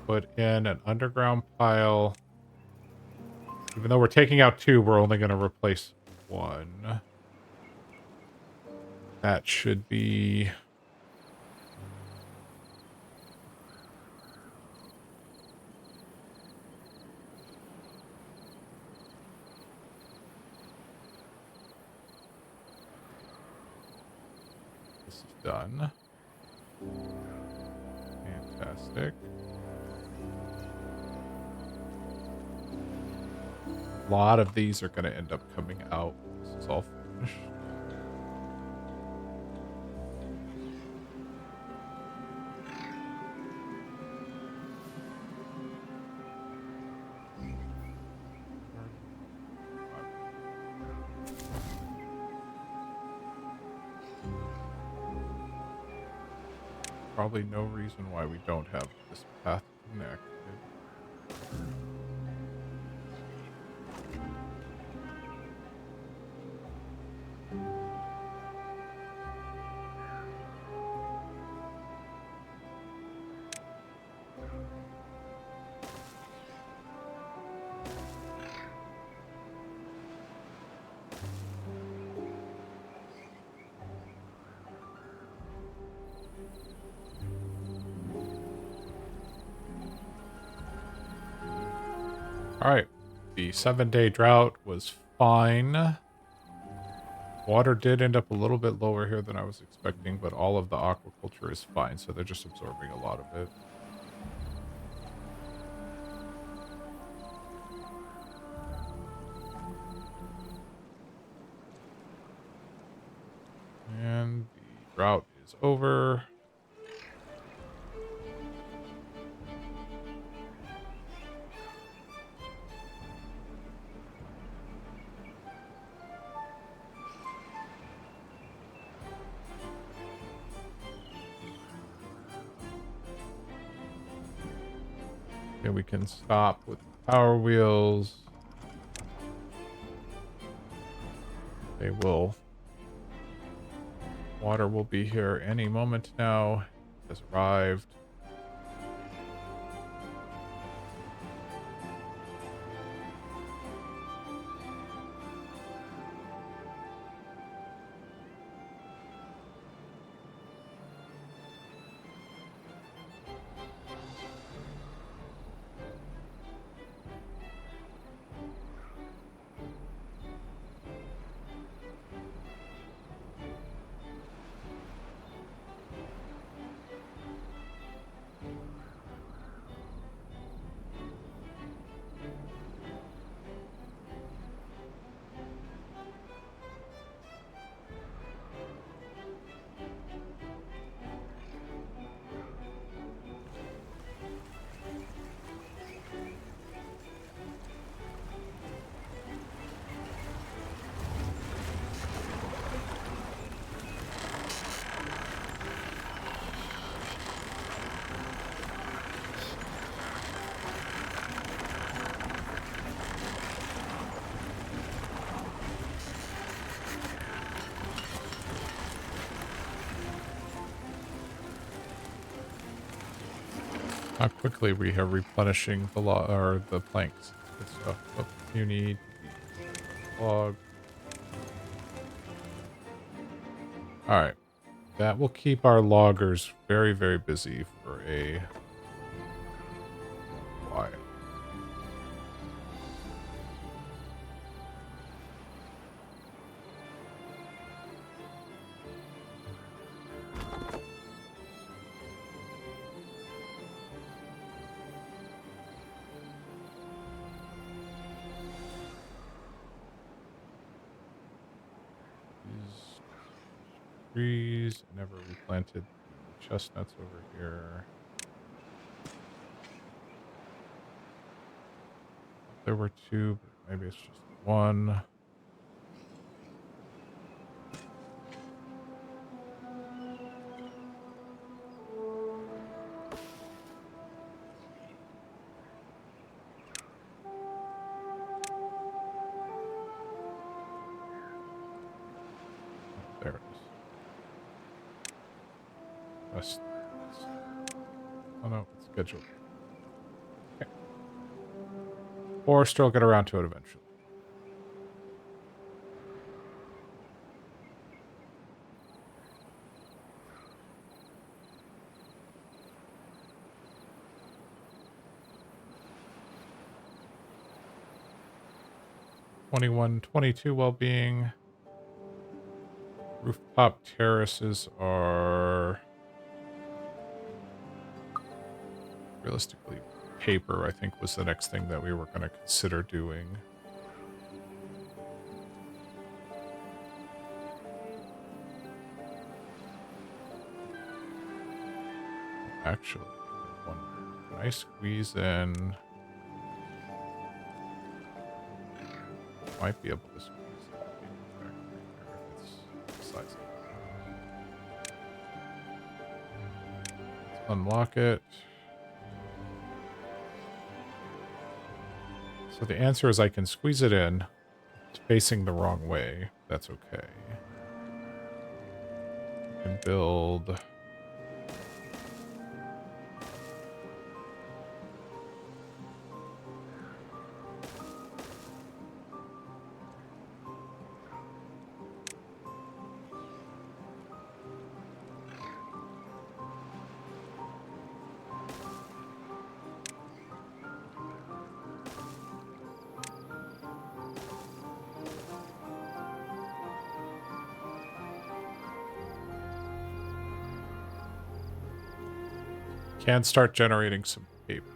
Put in an underground pile. Even though we're taking out 2, we're only going to replace 1. That should be... This is done. Fantastic. A lot of these are going to end up coming out. This is all finished. probably no reason why we don't have this path connected. All right. The 7-day drought was fine. Water did end up a little bit lower here than I was expecting, but all of the aquaculture is fine, so they're just absorbing a lot of it. And the drought is over. Okay, we can stop with the power wheels. They will. Water will be here any moment now. It has arrived. How quickly we are replenishing the or the planks. Good stuff. Oh, you need the log. All right. That will keep our loggers very, very busy for a while. These trees, never replanted the chestnuts over here. There were two, but maybe it's just one. There it is. West. Oh no, it's scheduled. Okay. Or still get around to it eventually. '21, '22 well-being. Rooftop terraces are realistically paper, I think, was the next thing that we were going to consider doing. Actually, I wonder, can I squeeze in? Might be able to squeeze in a paper factory here if it's the size of it. unlock it. So the answer is I can squeeze it in. It's facing the wrong way. That's okay. I can build... Can start generating some paper.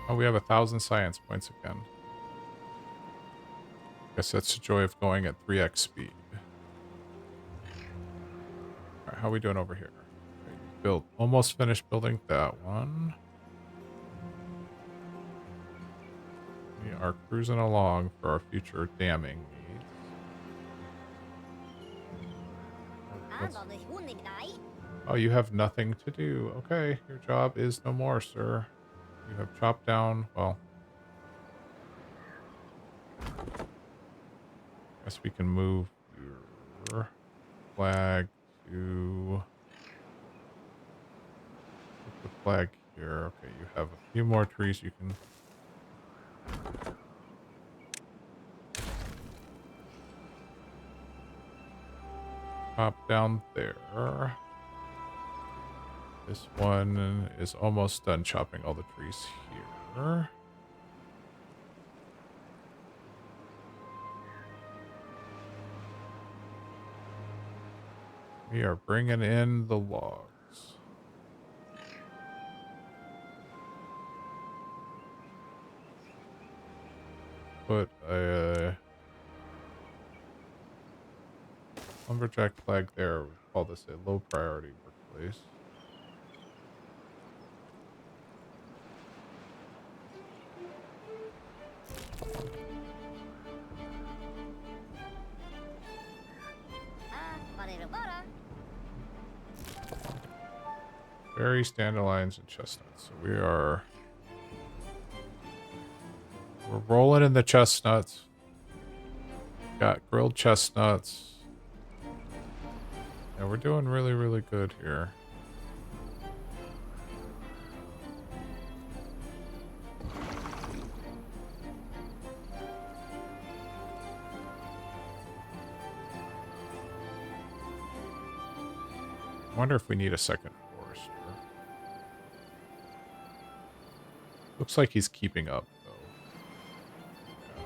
Oh, we have 1,000 science points again. Guess that's the joy of going at 3x speed. Alright, how are we doing over here? Built, almost finished building that one. We are cruising along for our future damming needs. Oh, you have nothing to do. Okay, your job is no more, sir. You have chopped down, well... Guess we can move your flag to... Put the flag here. Okay, you have a few more trees you can... Chop down there. This one is almost done chopping all the trees here. We are bringing in the logs. Put a lumberjack flag there. We call this a low priority workplace. Berries, dandelions, and chestnuts. So we're rolling in the chestnuts. Got grilled chestnuts. Yeah, we're doing really, really good here. I wonder if we need a second forester. Looks like he's keeping up, though. Yeah.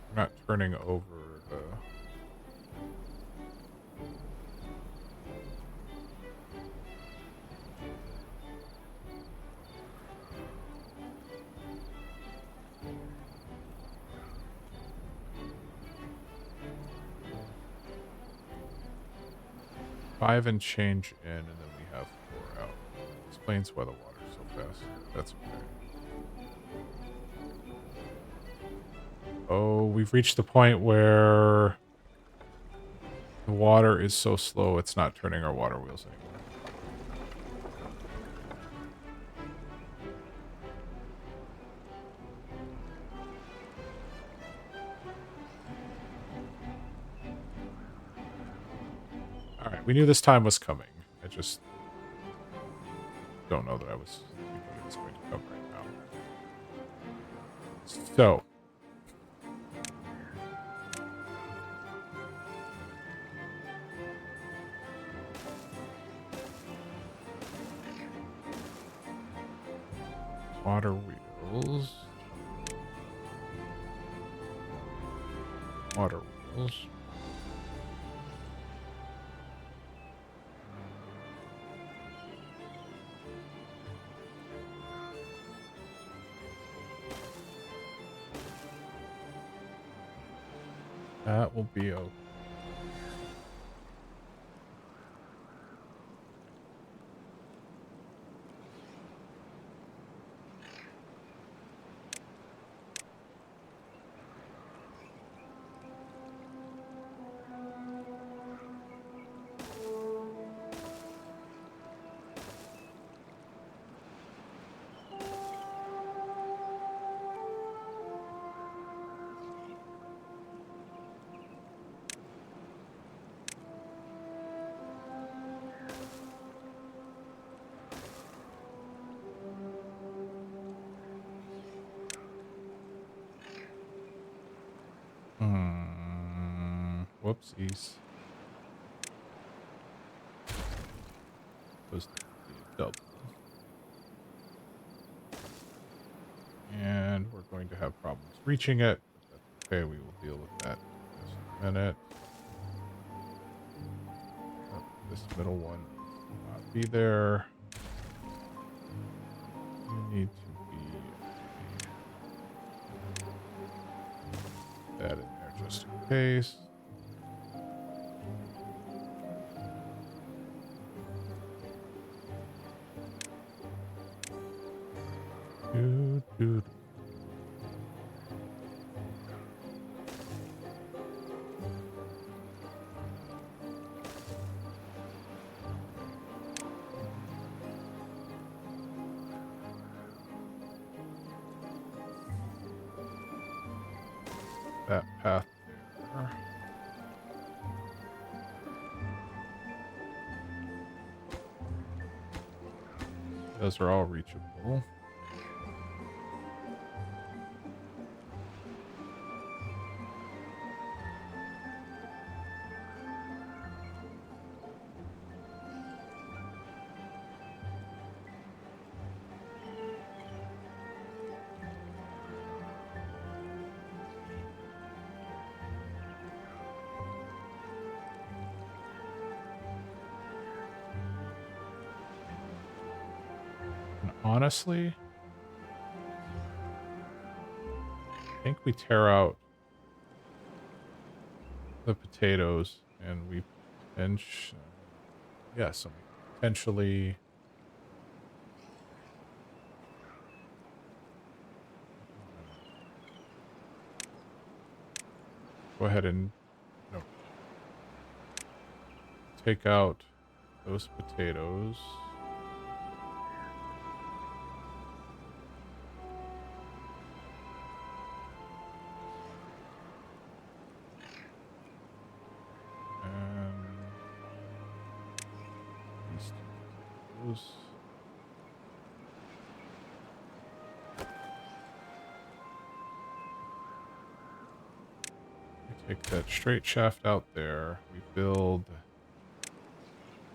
We're not turning over the... 5 and change in, and then we have 4 out. Explains why the water's so fast. That's okay. Oh, we've reached the point where the water is so slow it's not turning our water wheels anymore. Alright, we knew this time was coming. I just don't know that I was thinking it was going to come right now. So. Water wheels. Water wheels. That will be okay. Whoopsies. Supposed to be a double. And we're going to have problems reaching it, but that's okay. We will deal with that in just a minute. Oh, this middle one needs to not be there. You need to be that in there just in case. Do, do, do. That path there. Those are all reachable. And honestly, I think we tear out the potatoes and we pinch. Yes, and we potentially. Go ahead and take out those potatoes. And these two potatoes. We take that straight shaft out there. We build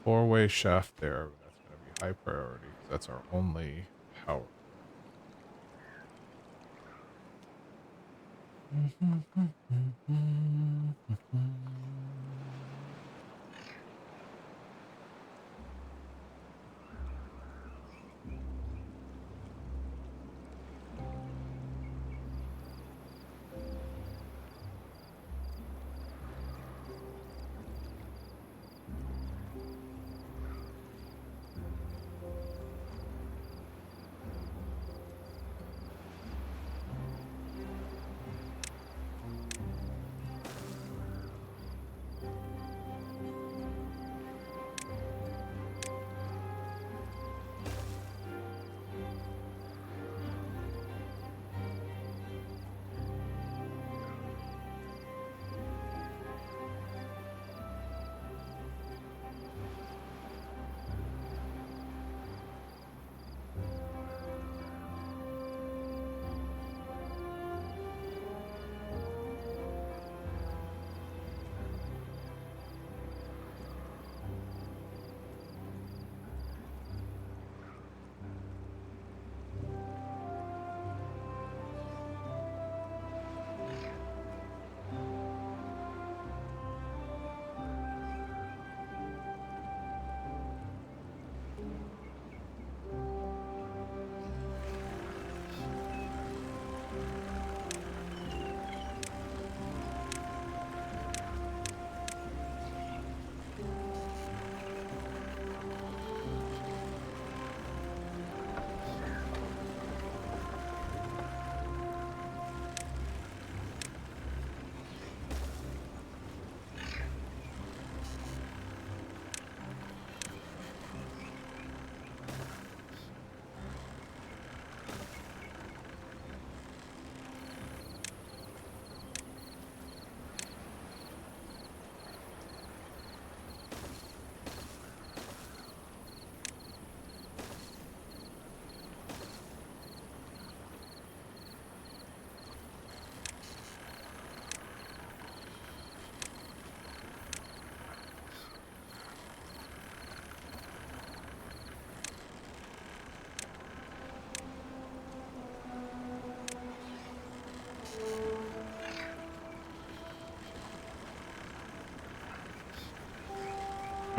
four-way shaft there. That's going to be high priority because that's our only power.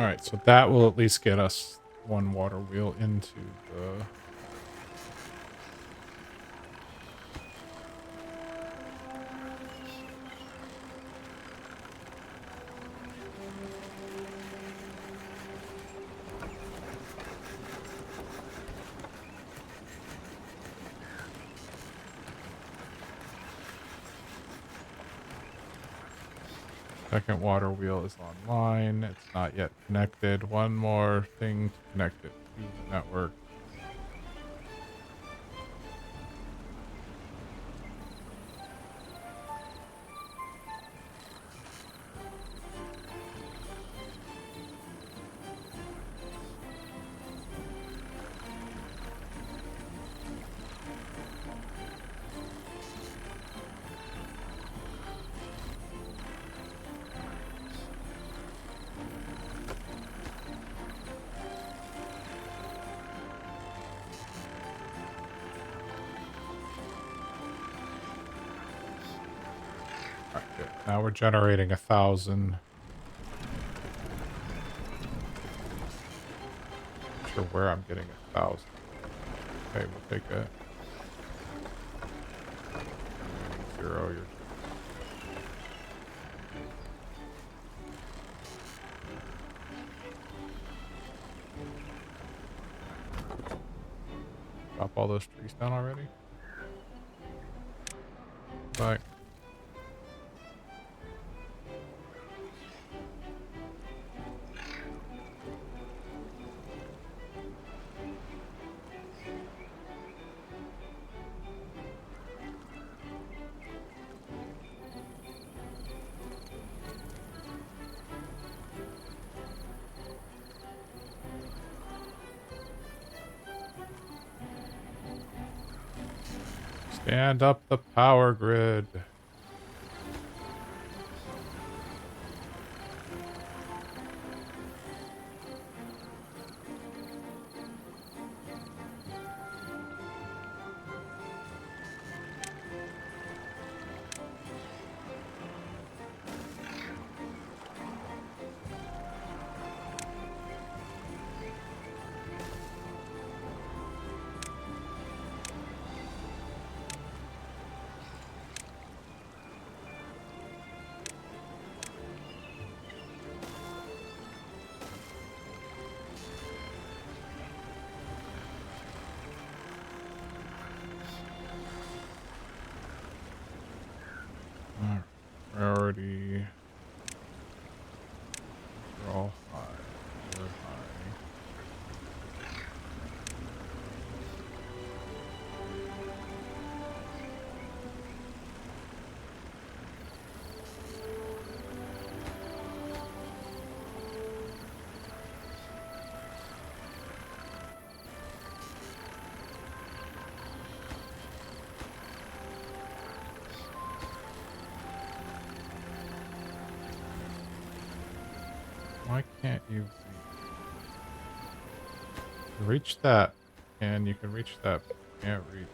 Alright, so that will at least get us one water wheel into the... Second water wheel is online. It's not yet connected. One more thing to connect it to the network. Good. Now we're generating 1,000. Not sure where I'm getting 1,000. Okay, we'll take it. 0. You're... Drop all those trees down already? Bye. Stand up the power grid. Priority. They're all high. They're high. Why can't you reach that? And you can reach that. Can't reach.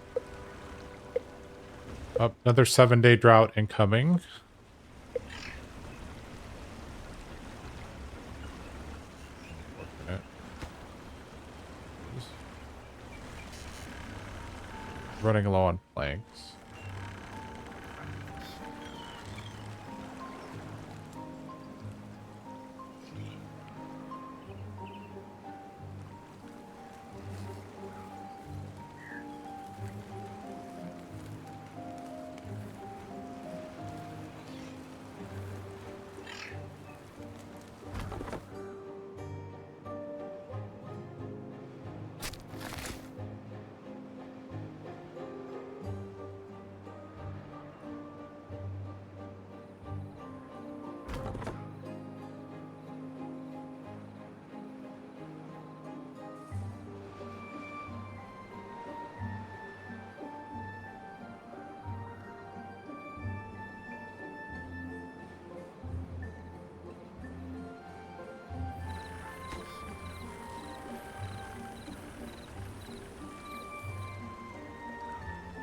Oh, another 7-day drought incoming. Running low on planks.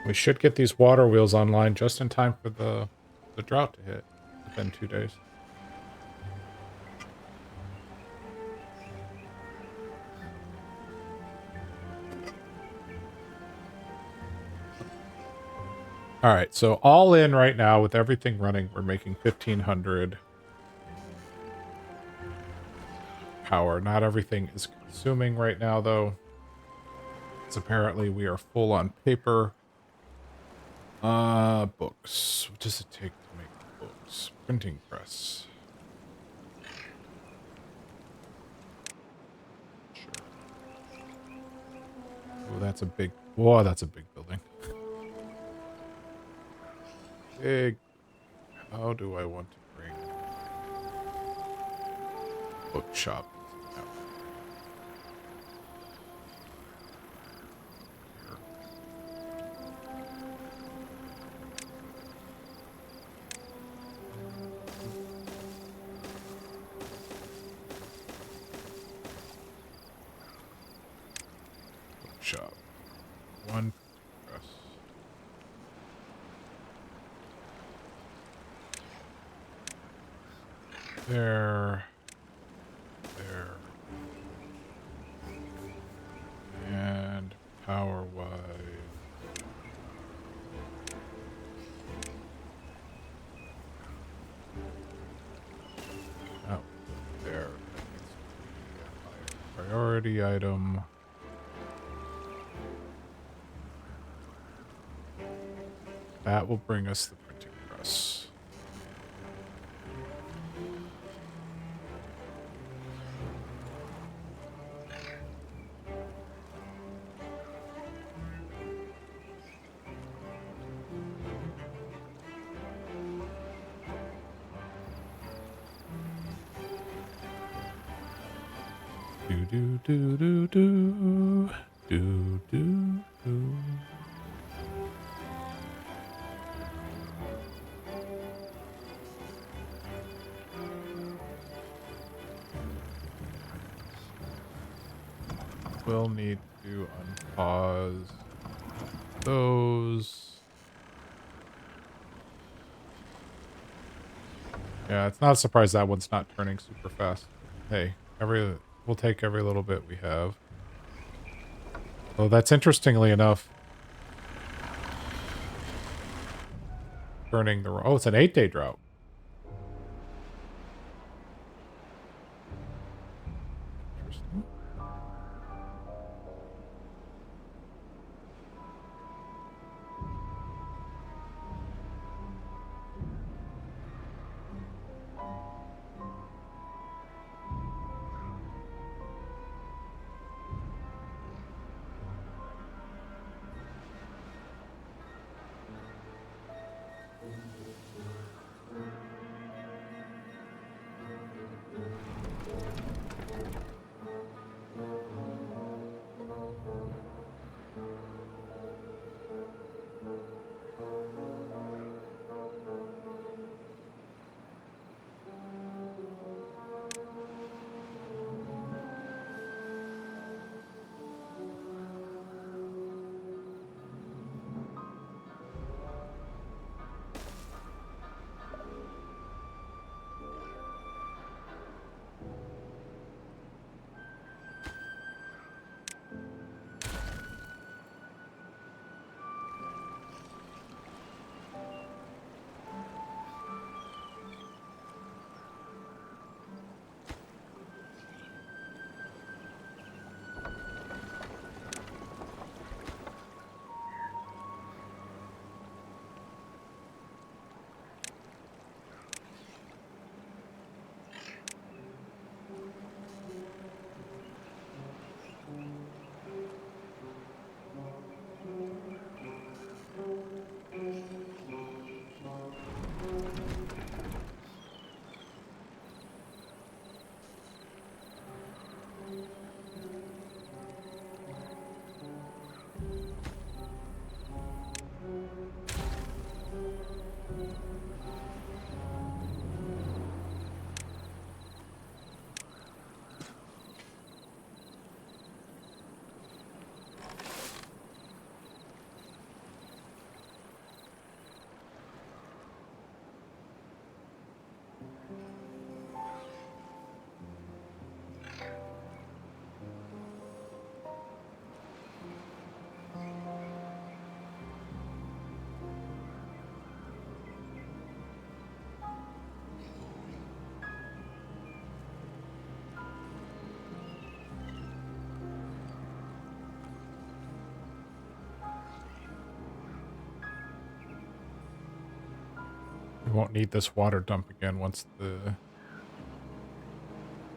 We should get these water wheels online just in time for the drought to hit within 2 days. All right, so all in right now with everything running, we're making 1,500 power. Not everything is consuming right now, though. Because apparently we are full on paper. Books. What does it take to make books? Printing press. Sure. Oh, that's a big... Whoa, that's a big building. Big. How do I want to bring bookshop into town? Here. Bookshop. One press. There. There. And power-wise... Oh, there. That needs to be a higher priority item. That will bring us the printing press. Do do do do do do do do. We'll need to unpause those. Yeah, it's not a surprise that one's not turning super fast. Hey, we'll take every little bit we have. Oh, that's interestingly enough. Turning the... Oh, it's an 8-day drought. Interesting. We won't need this water dump again once the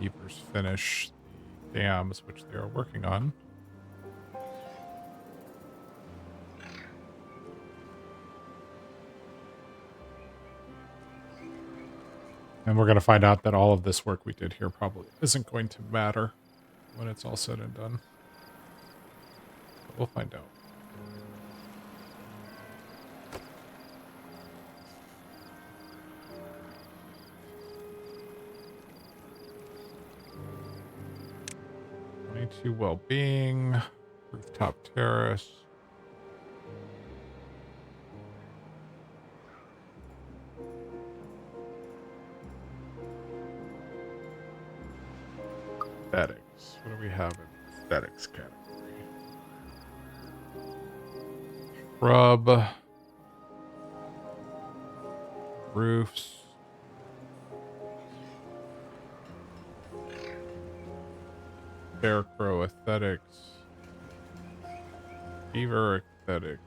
beavers finish the dams, which they are working on. And we're going to find out that all of this work we did here probably isn't going to matter when it's all said and done. But we'll find out. To well-being, rooftop terrace. Aesthetics. What do we have in aesthetics category? Shrub. Roofs. Scarecrow aesthetics. Beaver aesthetics.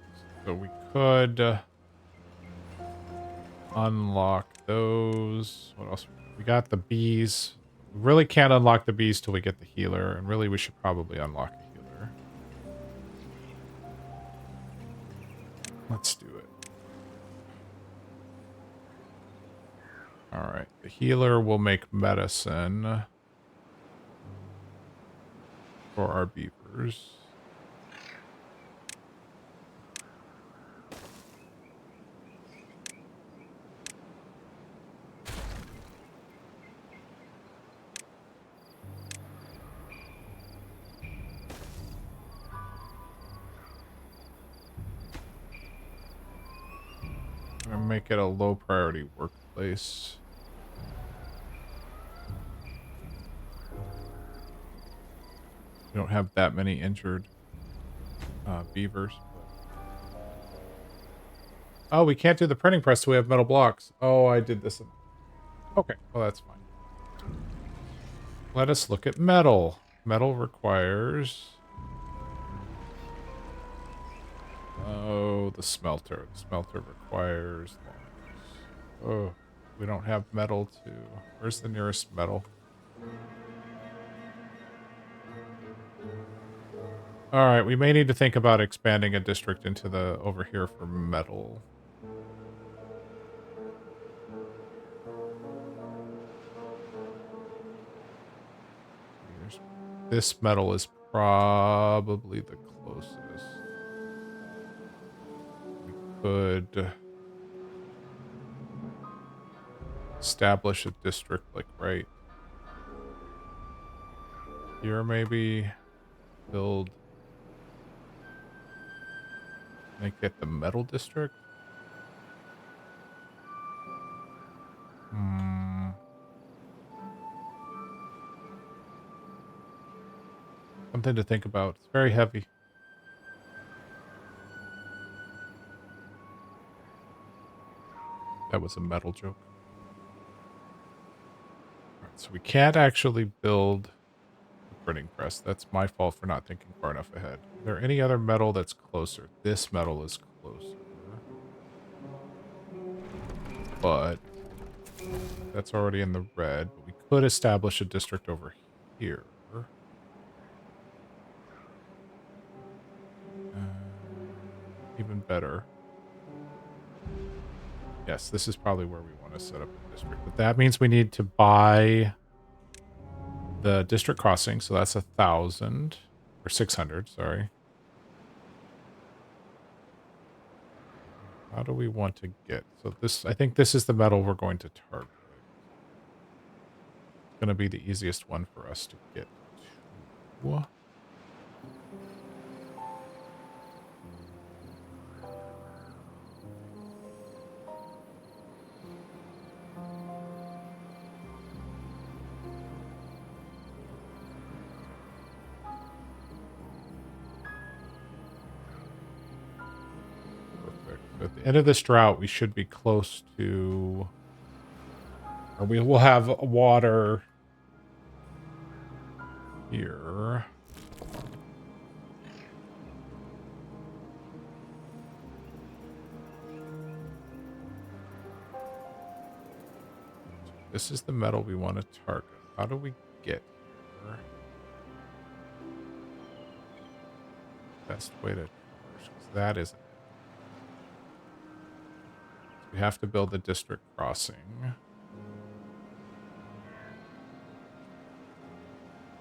So we could unlock those. What else? We got the bees. We really can't unlock the bees till we get the healer, and really we should probably unlock a healer. Let's do it. Alright, the healer will make medicine for our beavers. I'm gonna make it a low priority workplace. We don't have that many injured beavers. Oh, we can't do the printing press till we have metal blocks. Oh, I did this. Okay, well, that's fine. Let us look at metal. Metal requires... Oh, the smelter. The smelter requires logs. Oh, we don't have metal to... Where's the nearest metal? Alright, we may need to think about expanding a district into the... over here for metal. This metal is probably the closest. We could establish a district like right here, maybe build, make it the metal district. Something to think about. It's very heavy. That was a metal joke. Right, so we can't actually build the printing press. That's my fault for not thinking far enough ahead. Is there any other metal that's closer? This metal is closer. But that's already in the red. But we could establish a district over here. Even better. Yes, this is probably where we want to set up a district. But that means we need to buy the district crossing. So that's 1,000 or 600. Sorry. How do we want to get? So this, I think this is the metal we're going to target. It's going to be the easiest one for us to get to. At the end of this drought, we should be close to... Or we will have water here. this is the metal we want to target. How do we get here? Best way to traverse, because that isn't it. So we have to build a district crossing.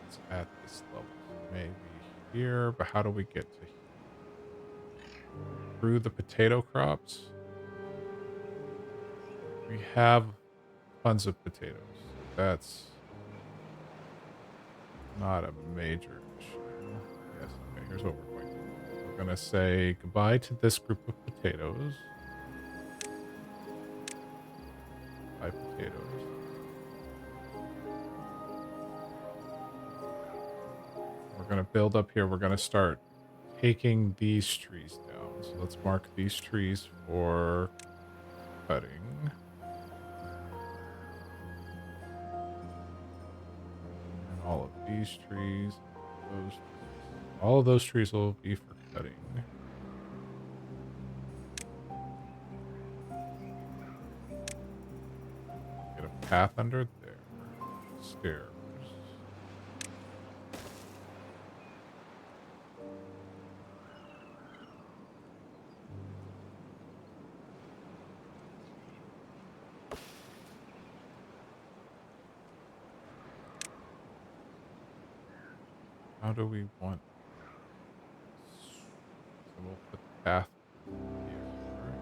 It's at this level. Maybe here, but how do we get to here? Through the potato crops? We have tons of potatoes. That's not a major issue. Yes, okay, here's what we're going to do. We're going to say goodbye to this group of potatoes. Bye, potatoes. We're going to build up here. We're going to start taking these trees down. So let's mark these trees for cutting. And all of these trees, those trees. All of those trees will be for cutting. Get a path under there. Stairs. How do we want? So we'll put the path here.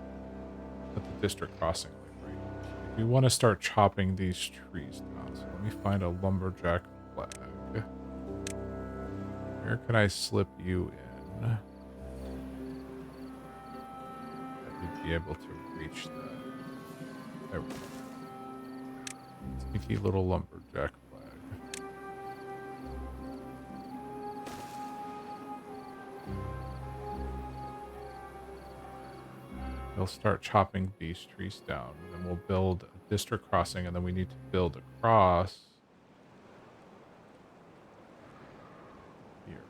Put the district crossing like right here. We want to start chopping these trees down. So let me find a lumberjack flag. Where can I slip you in? That we'd be able to reach that. There we go. Sneaky little lumberjack flag. We'll start chopping these trees down. And then we'll build a district crossing, and then we need to build across here.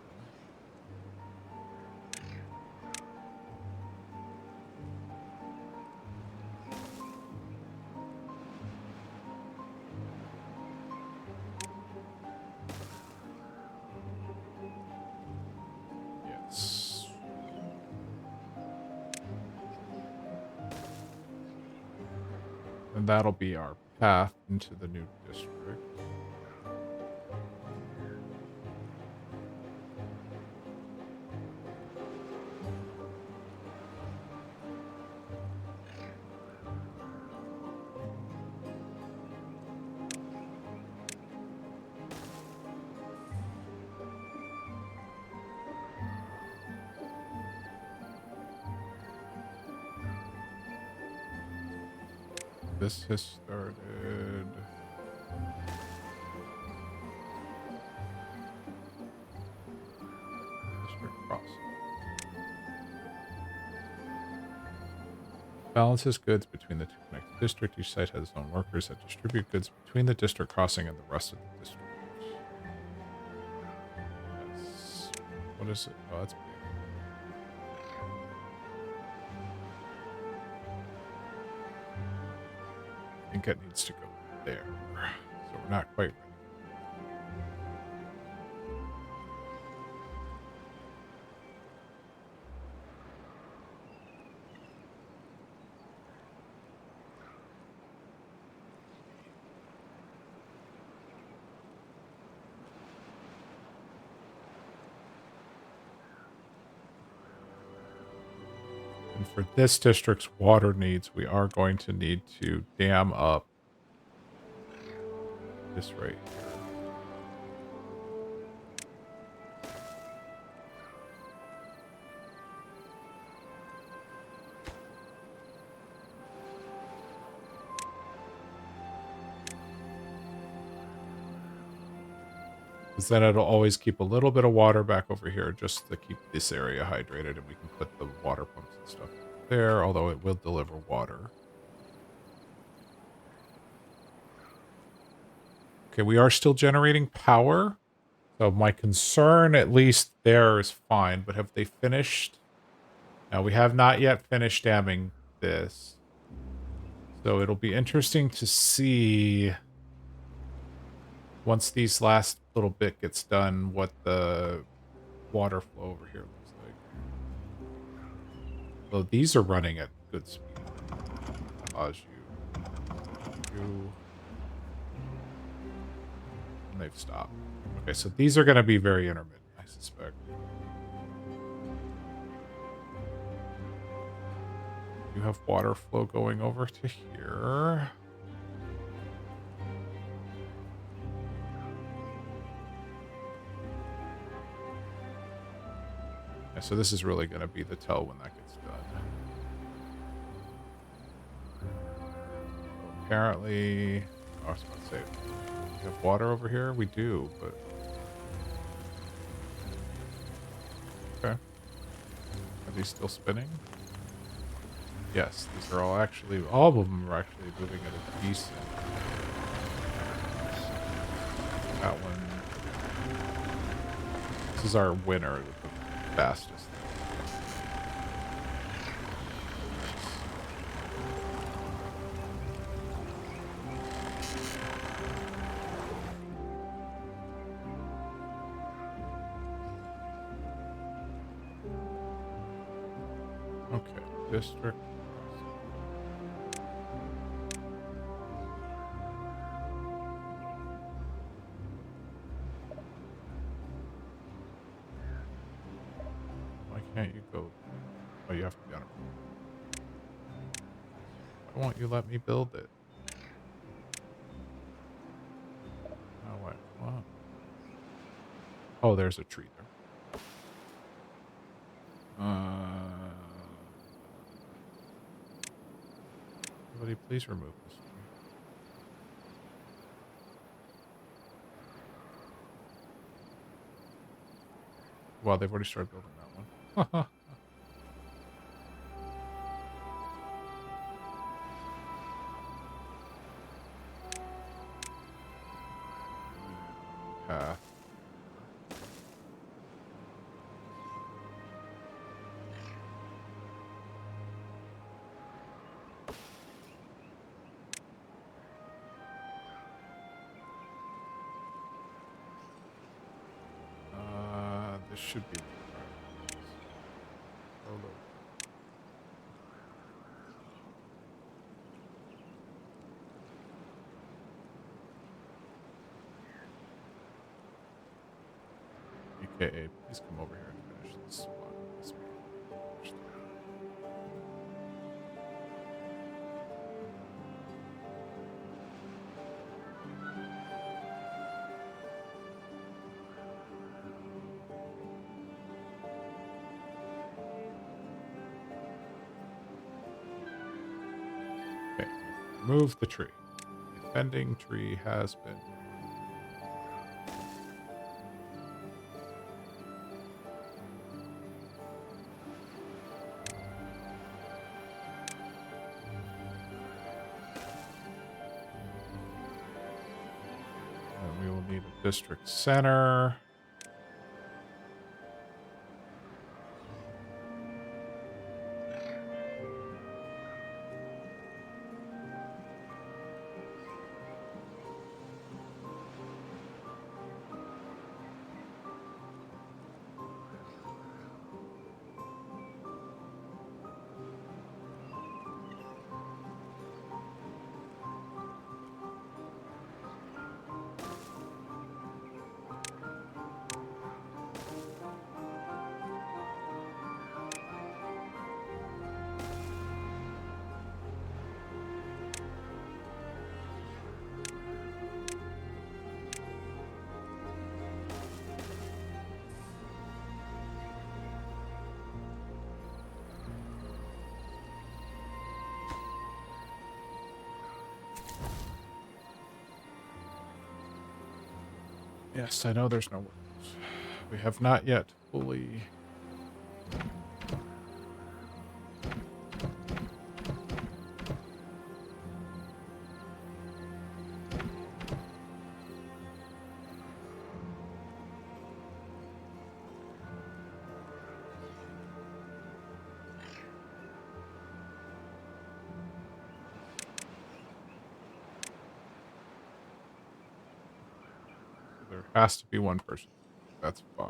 Yes. And that'll be our path into the new district. This has started. District crossing. Balances goods between the two connected districts. Each site has its own workers that distribute goods between the district crossing and the rest of the district. Yes. What is it? Oh, that's big. I think it needs to go there. So we're not quite ready. And for this district's water needs, we are going to need to dam up this right here. Because then it'll always keep a little bit of water back over here just to keep this area hydrated, and we can put the water pumps and stuff there, although it will deliver water. Okay, we are still generating power. So my concern, at least there, is fine. But have they finished? No, we have not yet finished damming this. So it'll be interesting to see once these last little bit gets done, what the water flow over here looks like. So these are running at good speed. Pause you, and they've stopped. Okay, so these are going to be very intermittent, I suspect. You have water flow going over to here. Yeah, so this is really going to be the tell when that gets done. So apparently, I was about to say, we have water over here? We do, but... Okay. Are these still spinning? Yes, these are all of them are actually moving at a decent. That one. This is our winner, the fastest. Okay, district. Why can't you go? Oh, you have to be on it. Why won't you let me build it? Oh, wait. What? Oh, there's a tree there. Somebody please remove this tree. Well, they've already started building that one. Path. This should be. Oh, look. AKA, please come over here and finish this one. This one. Okay, remove the tree. The offending tree has been. And we will need a district center. Yes, I know there's no workers. We have not yet fully. Has to be one person. That's fine.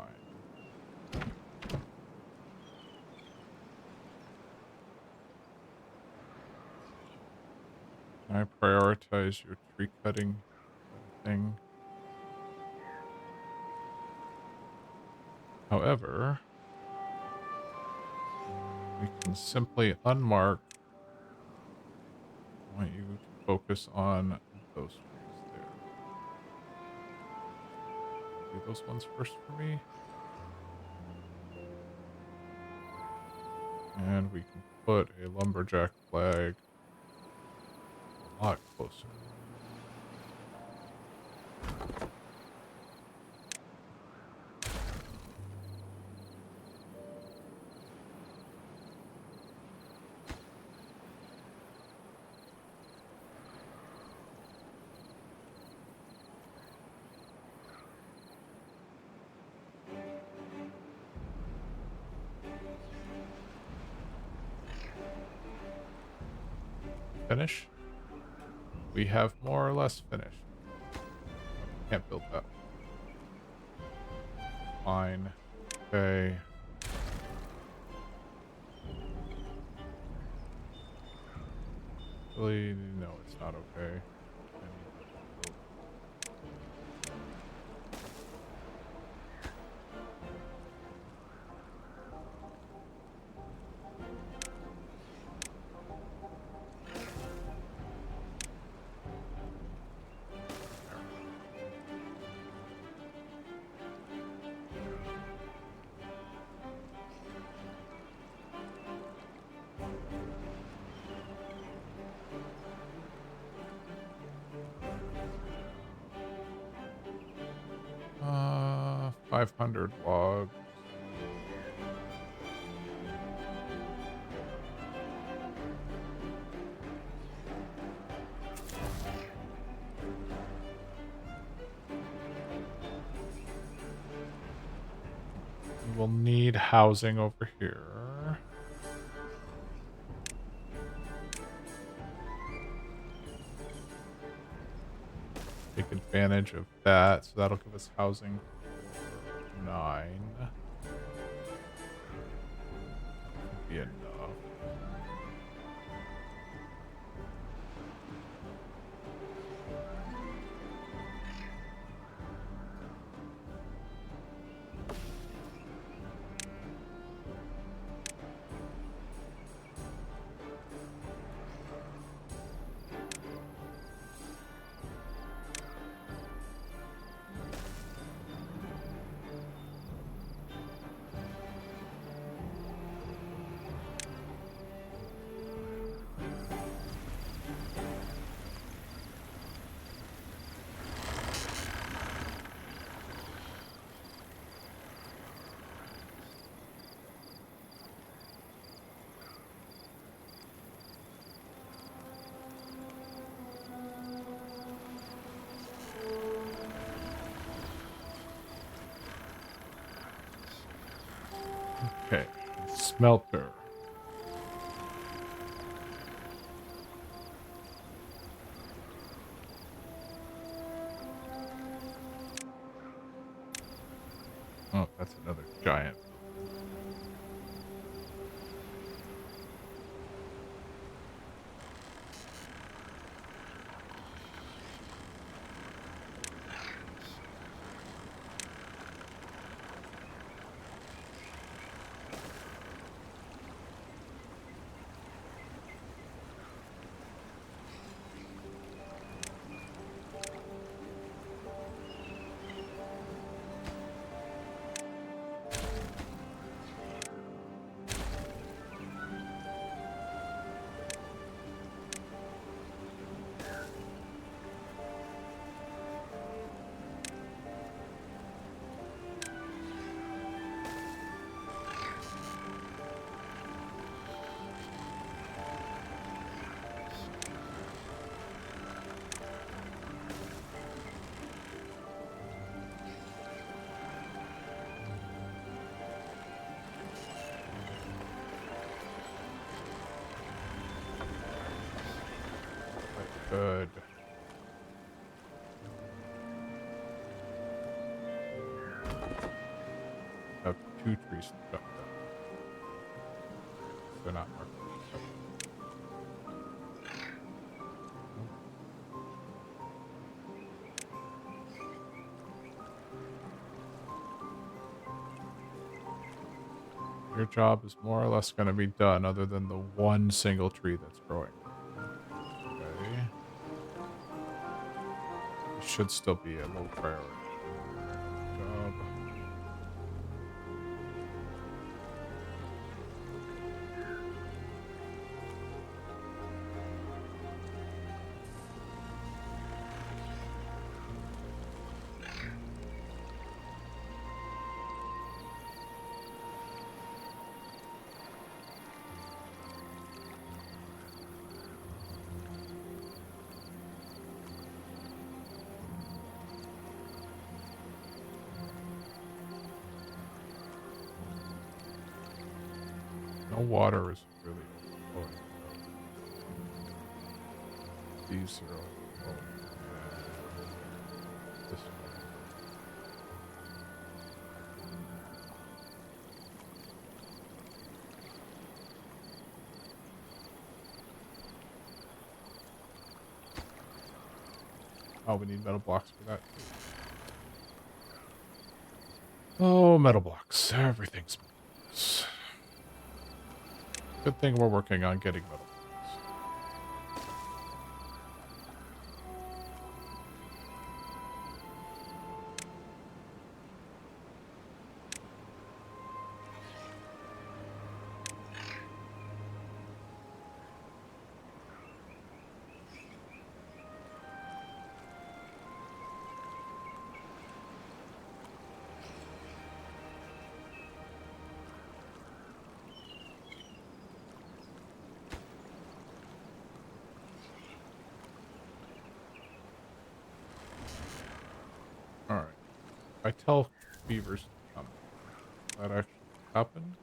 Can I prioritize your tree cutting thing? However, we can simply unmark. I want you to focus on those trees there. Do those ones first for me. And we can put a lumberjack flag a lot closer. Finish. We have more or less finished. Can't build that. Fine. Okay. Really, no, it's not okay. I need to build. There. 500 logs. We will need housing over here. Take advantage of that. So that'll give us housing for 9. Should be enough. Okay, smelter. Oh, that's another giant. Good. 2 trees chopped down. They're not marked. Nope. Your job is more or less going to be done other than the one single tree that's growing. Okay. It should still be a low priority. Job. No water is really overflowing. These are overflowing. This way. Oh, we need metal blocks for that too. Oh, metal blocks. Everything's metal blocks. Good thing we're working on getting metal blocks. Alright. I tell beavers to come. That actually happened.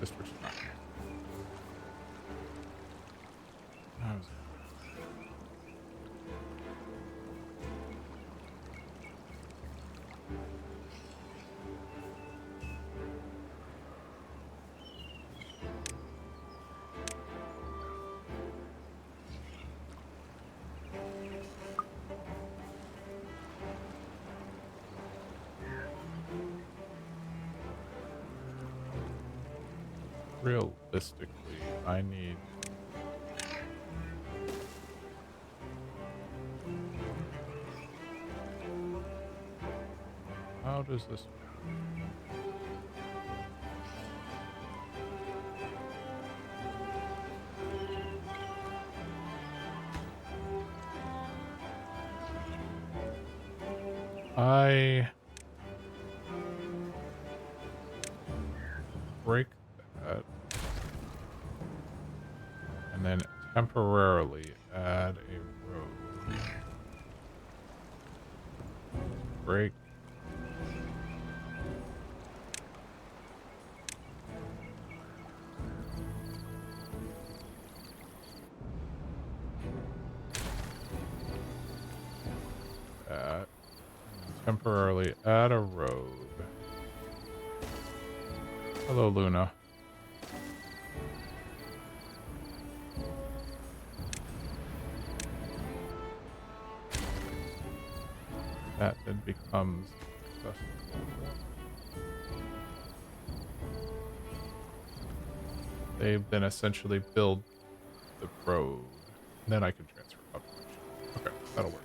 District's not. How is it? Realistically, I need... How does this... I break that and then temporarily add a road. Break. That. Temporarily add a road. Hello, Luna. That then becomes accessible. They then essentially build the road. And then I can transfer population. Okay, that'll work.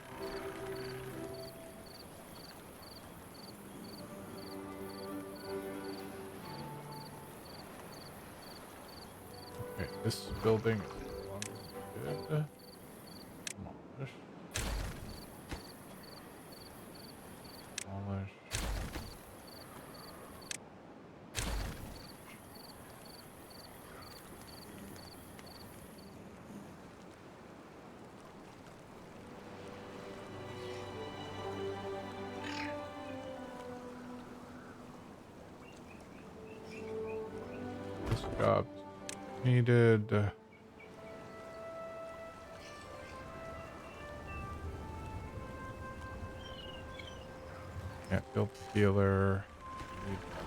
Okay, this building is no longer good. Demolish. Demolish. This job needed. Can't build the healer. Need metal.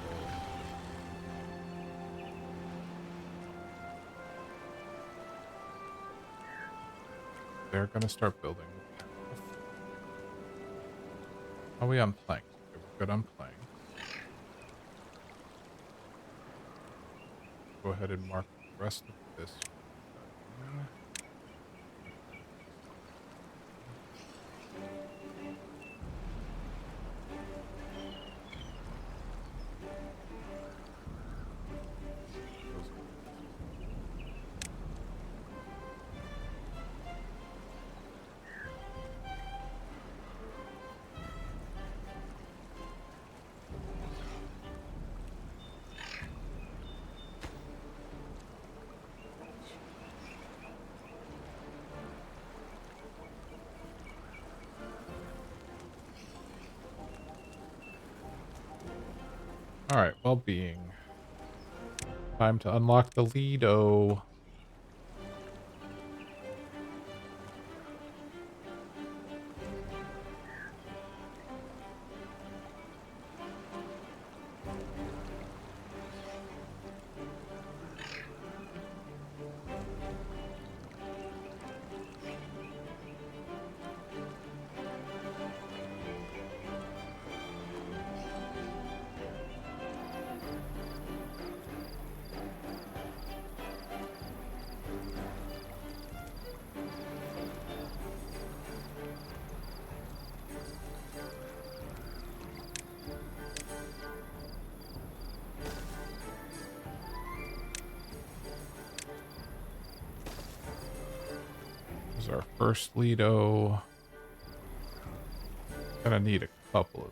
They're gonna start building the path. Are we on planks? Okay, we're good on planks. Go ahead and mark the rest of this done. Those are all right, well-being. Time to unlock the Lido. This is our first Lido. Gonna need a couple of.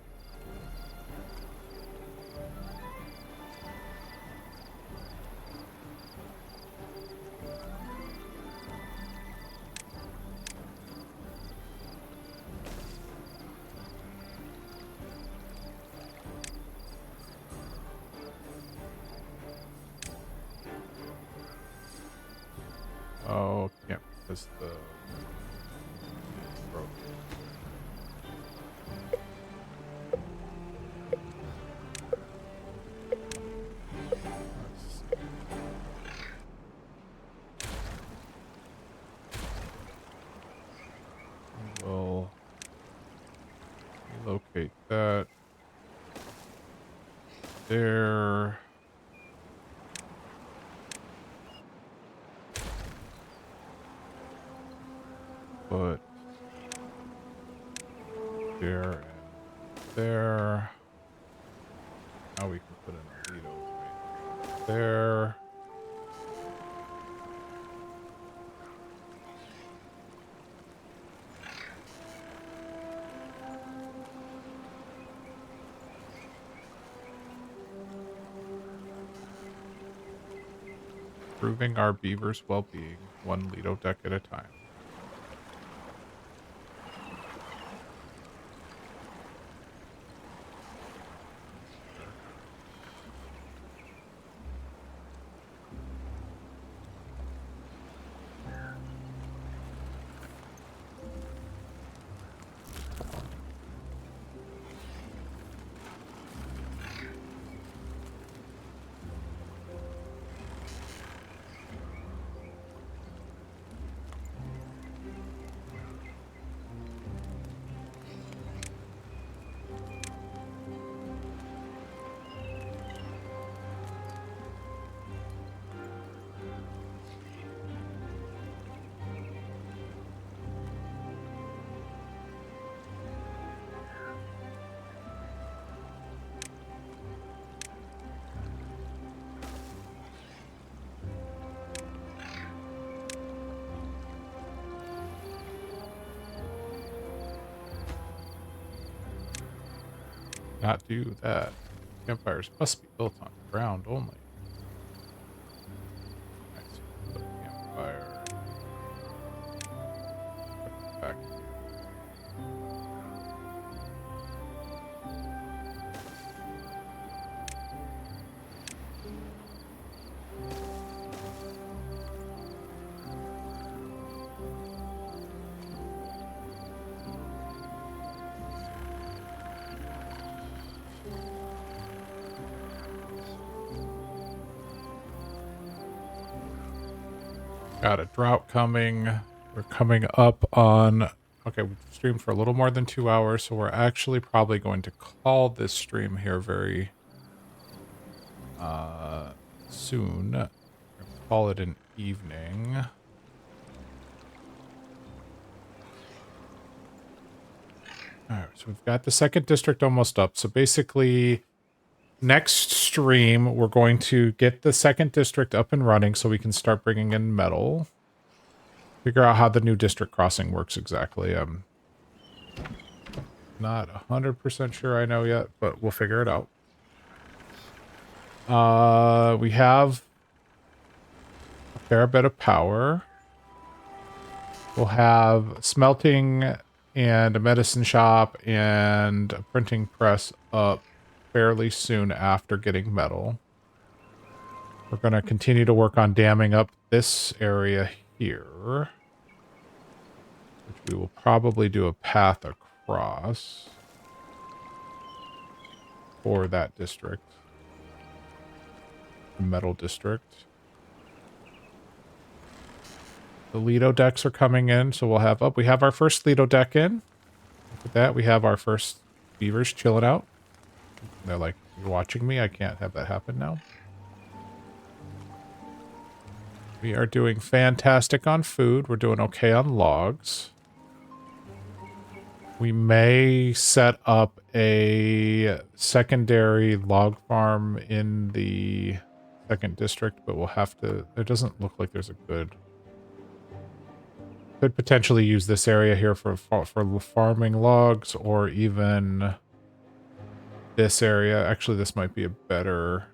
Oh, can't because the broke. Let's see. We'll relocate that there. Put there and there. Now we can put an Lido right there. Improving our beaver's well-being, one Lido deck at a time. Not do that. Campfires must be built on ground only. Alright, so put a campfire back here. Got a drought coming. We're coming up on... Okay, we've streamed for a little more than 2 hours, so we're actually probably going to call this stream here very soon. We're gonna call it an evening. Alright, so we've got the second district almost up. So basically, next stream, we're going to get the second district up and running so we can start bringing in metal. Figure out how the new district crossing works exactly. I'm not 100% sure I know yet, but we'll figure it out. We have a fair bit of power. We'll have smelting and a medicine shop and a printing press up fairly soon after getting metal. We're going to continue to work on damming up this area here, which we will probably do a path across for that district, the metal district. The Lido decks are coming in, so we'll have we have our first Lido deck in. Look at that. We have our first beavers chilling out. They're like, you're watching me? I can't have that happen now. We are doing fantastic on food. We're doing okay on logs. We may set up a secondary log farm in the second district, but we'll have to... It doesn't look like there's a good... Could potentially use this area here for farming logs, or even this area. Actually, this might be a better...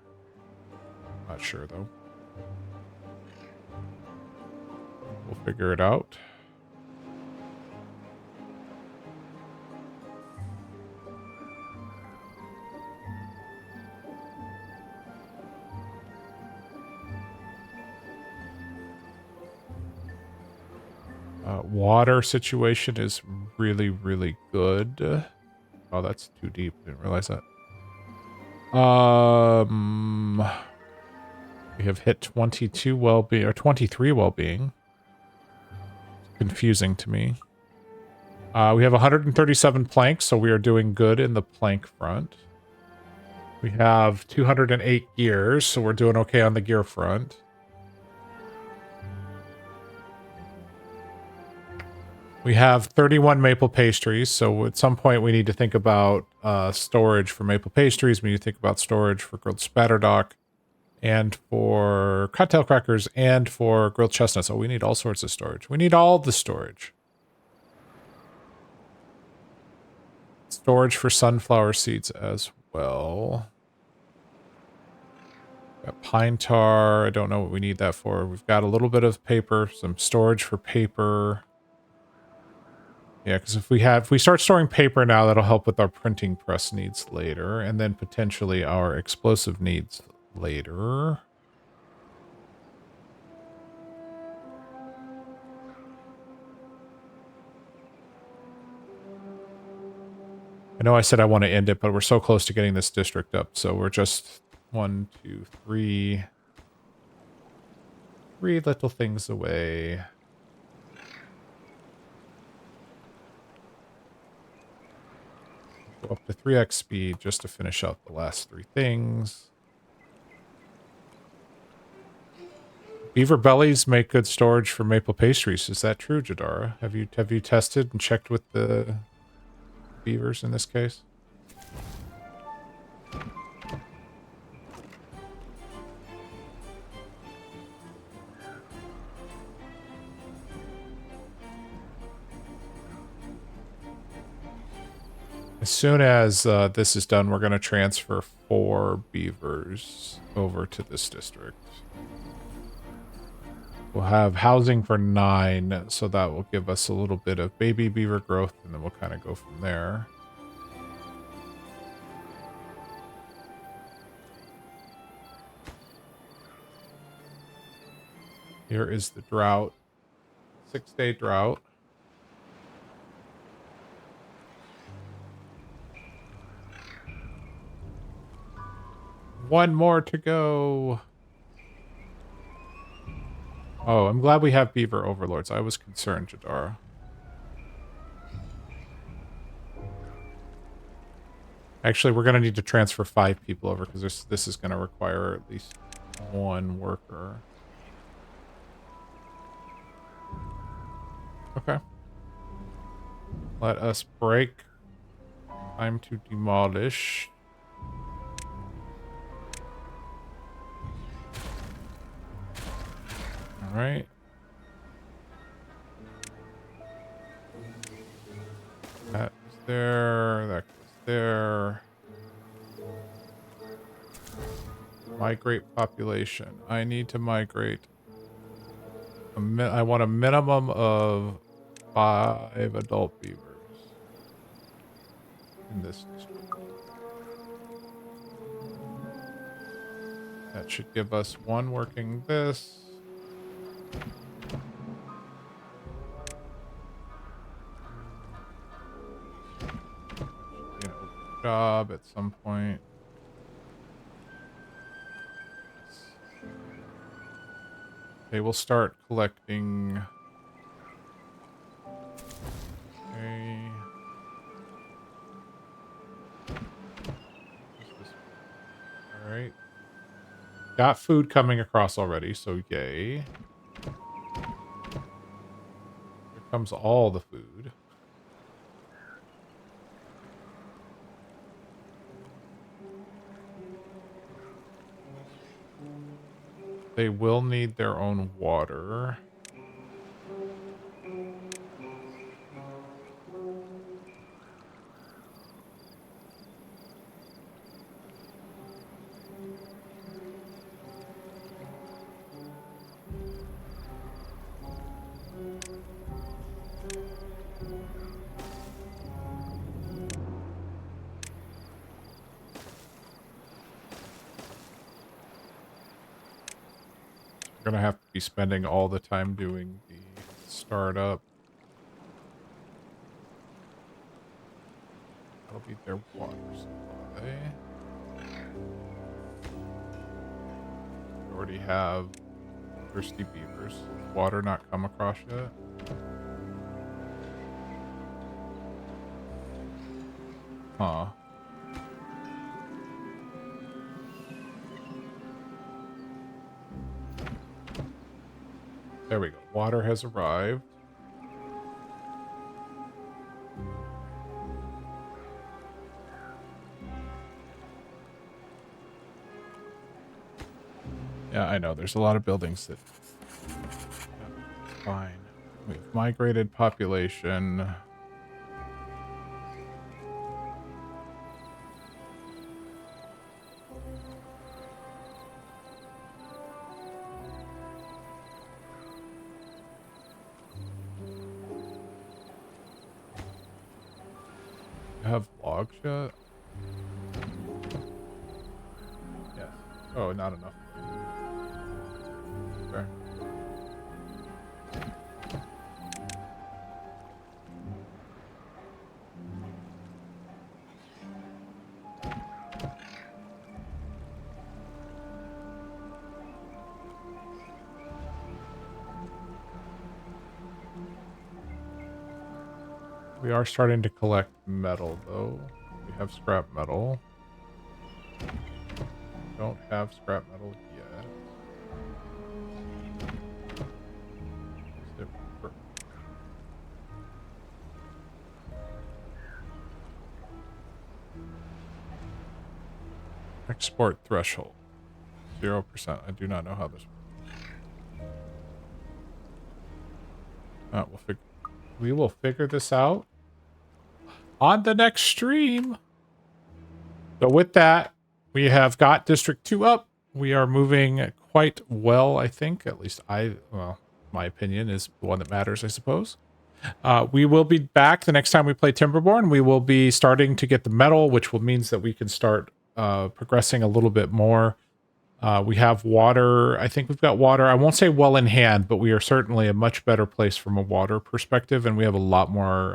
Not sure, though. We'll figure it out. Water situation is really, really good. Oh, that's too deep. Didn't realize that. We have hit 22 well-being, or 23 well-being. Confusing to me. We have 137 planks, so we are doing good in the plank front. We have 208 gears, so we're doing okay on the gear front. We have 31 maple pastries, so at some point we need to think about storage for maple pastries. We need to think about storage for grilled spatterdock, and for cocktail crackers, and for grilled chestnuts. So we need all sorts of storage. We need all the storage. Storage for sunflower seeds as well. Got pine tar. I don't know what we need that for. We've got a little bit of paper, some storage for paper. Yeah, because if we start storing paper now, that'll help with our printing press needs later, and then potentially our explosive needs later. I know I said I want to end it, but we're so close to getting this district up, so we're just 1, 2, 3 little things away. Go up to 3x speed just to finish out the last 3 things. Beaver bellies make good storage for maple pastries. Is that true, Jadara? Have you tested and checked with the beavers in this case? As soon as this is done, we're going to transfer 4 beavers over to this district. We'll have housing for 9, so that will give us a little bit of baby beaver growth, and then we'll kind of go from there. Here is the drought. 6-day drought. One more to go. Oh, I'm glad we have beaver overlords. I was concerned, Jadara. Actually, we're going to need to transfer 5 people over because this is going to require at least 1 worker. Okay. Let us break. Time to demolish. All right. That is there. That goes there. Migrate population. I need to migrate. I want a minimum of 5 adult beavers in this district. That should give us 1 working this. You know, job at some point. Okay, we'll start collecting. Okay. All right. Got food coming across already, so yay. Here comes all the food. They will need their own water. We're gonna have to be spending all the time doing the startup. That'll be their water supply. We already have thirsty beavers. Water not come across yet. Huh. There we go. Water has arrived. Yeah, I know. There's a lot of buildings that... Fine. We've migrated population. Have logs yet? Yes. Oh, not enough. Fair. We are starting to collect metal, though. We have scrap metal. Don't have scrap metal yet. Export threshold. 0%. I do not know how this works. We will figure this out on the next stream. So with that, we have got District 2 up. We are moving quite well, I think. At least my opinion is the one that matters, I suppose. We will be back the next time we play Timberborn. We will be starting to get the metal, which will means that we can start progressing a little bit more. We have water. I think we've got water. I won't say well in hand, but we are certainly a much better place from a water perspective, and we have a lot more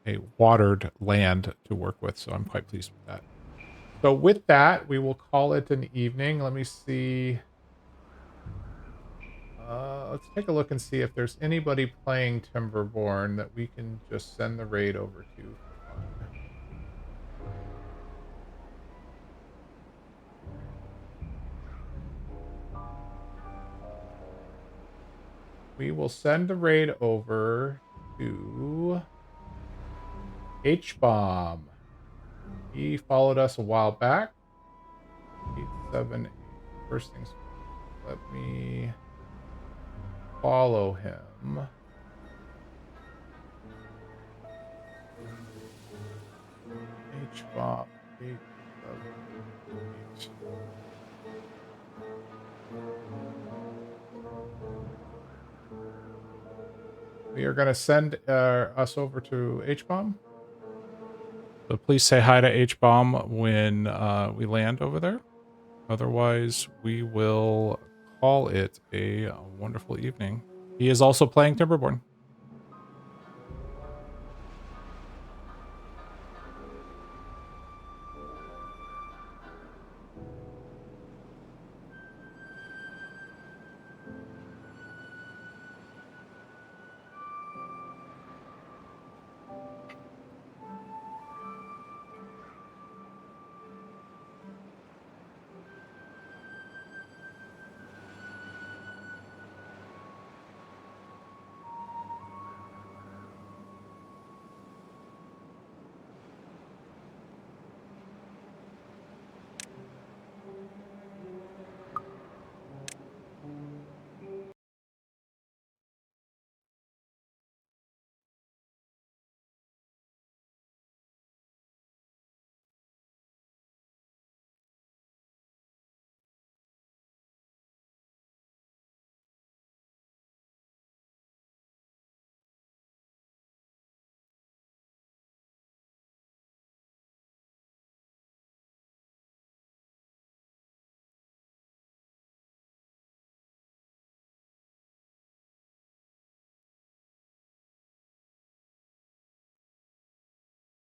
a watered land to work with, so I'm quite pleased with that. So with that, we will call it an evening. Let me see. Let's take a look and see if there's anybody playing Timberborn that we can just send the raid over to for fun. We will send the raid over to H-Bomb. He followed us a while back. 878. First things first, let me follow him. H-Bomb 878. We are going to send us over to H-Bomb. So please say hi to H-Bomb when we land over there. Otherwise, we will call it a wonderful evening. He is also playing Timberborn.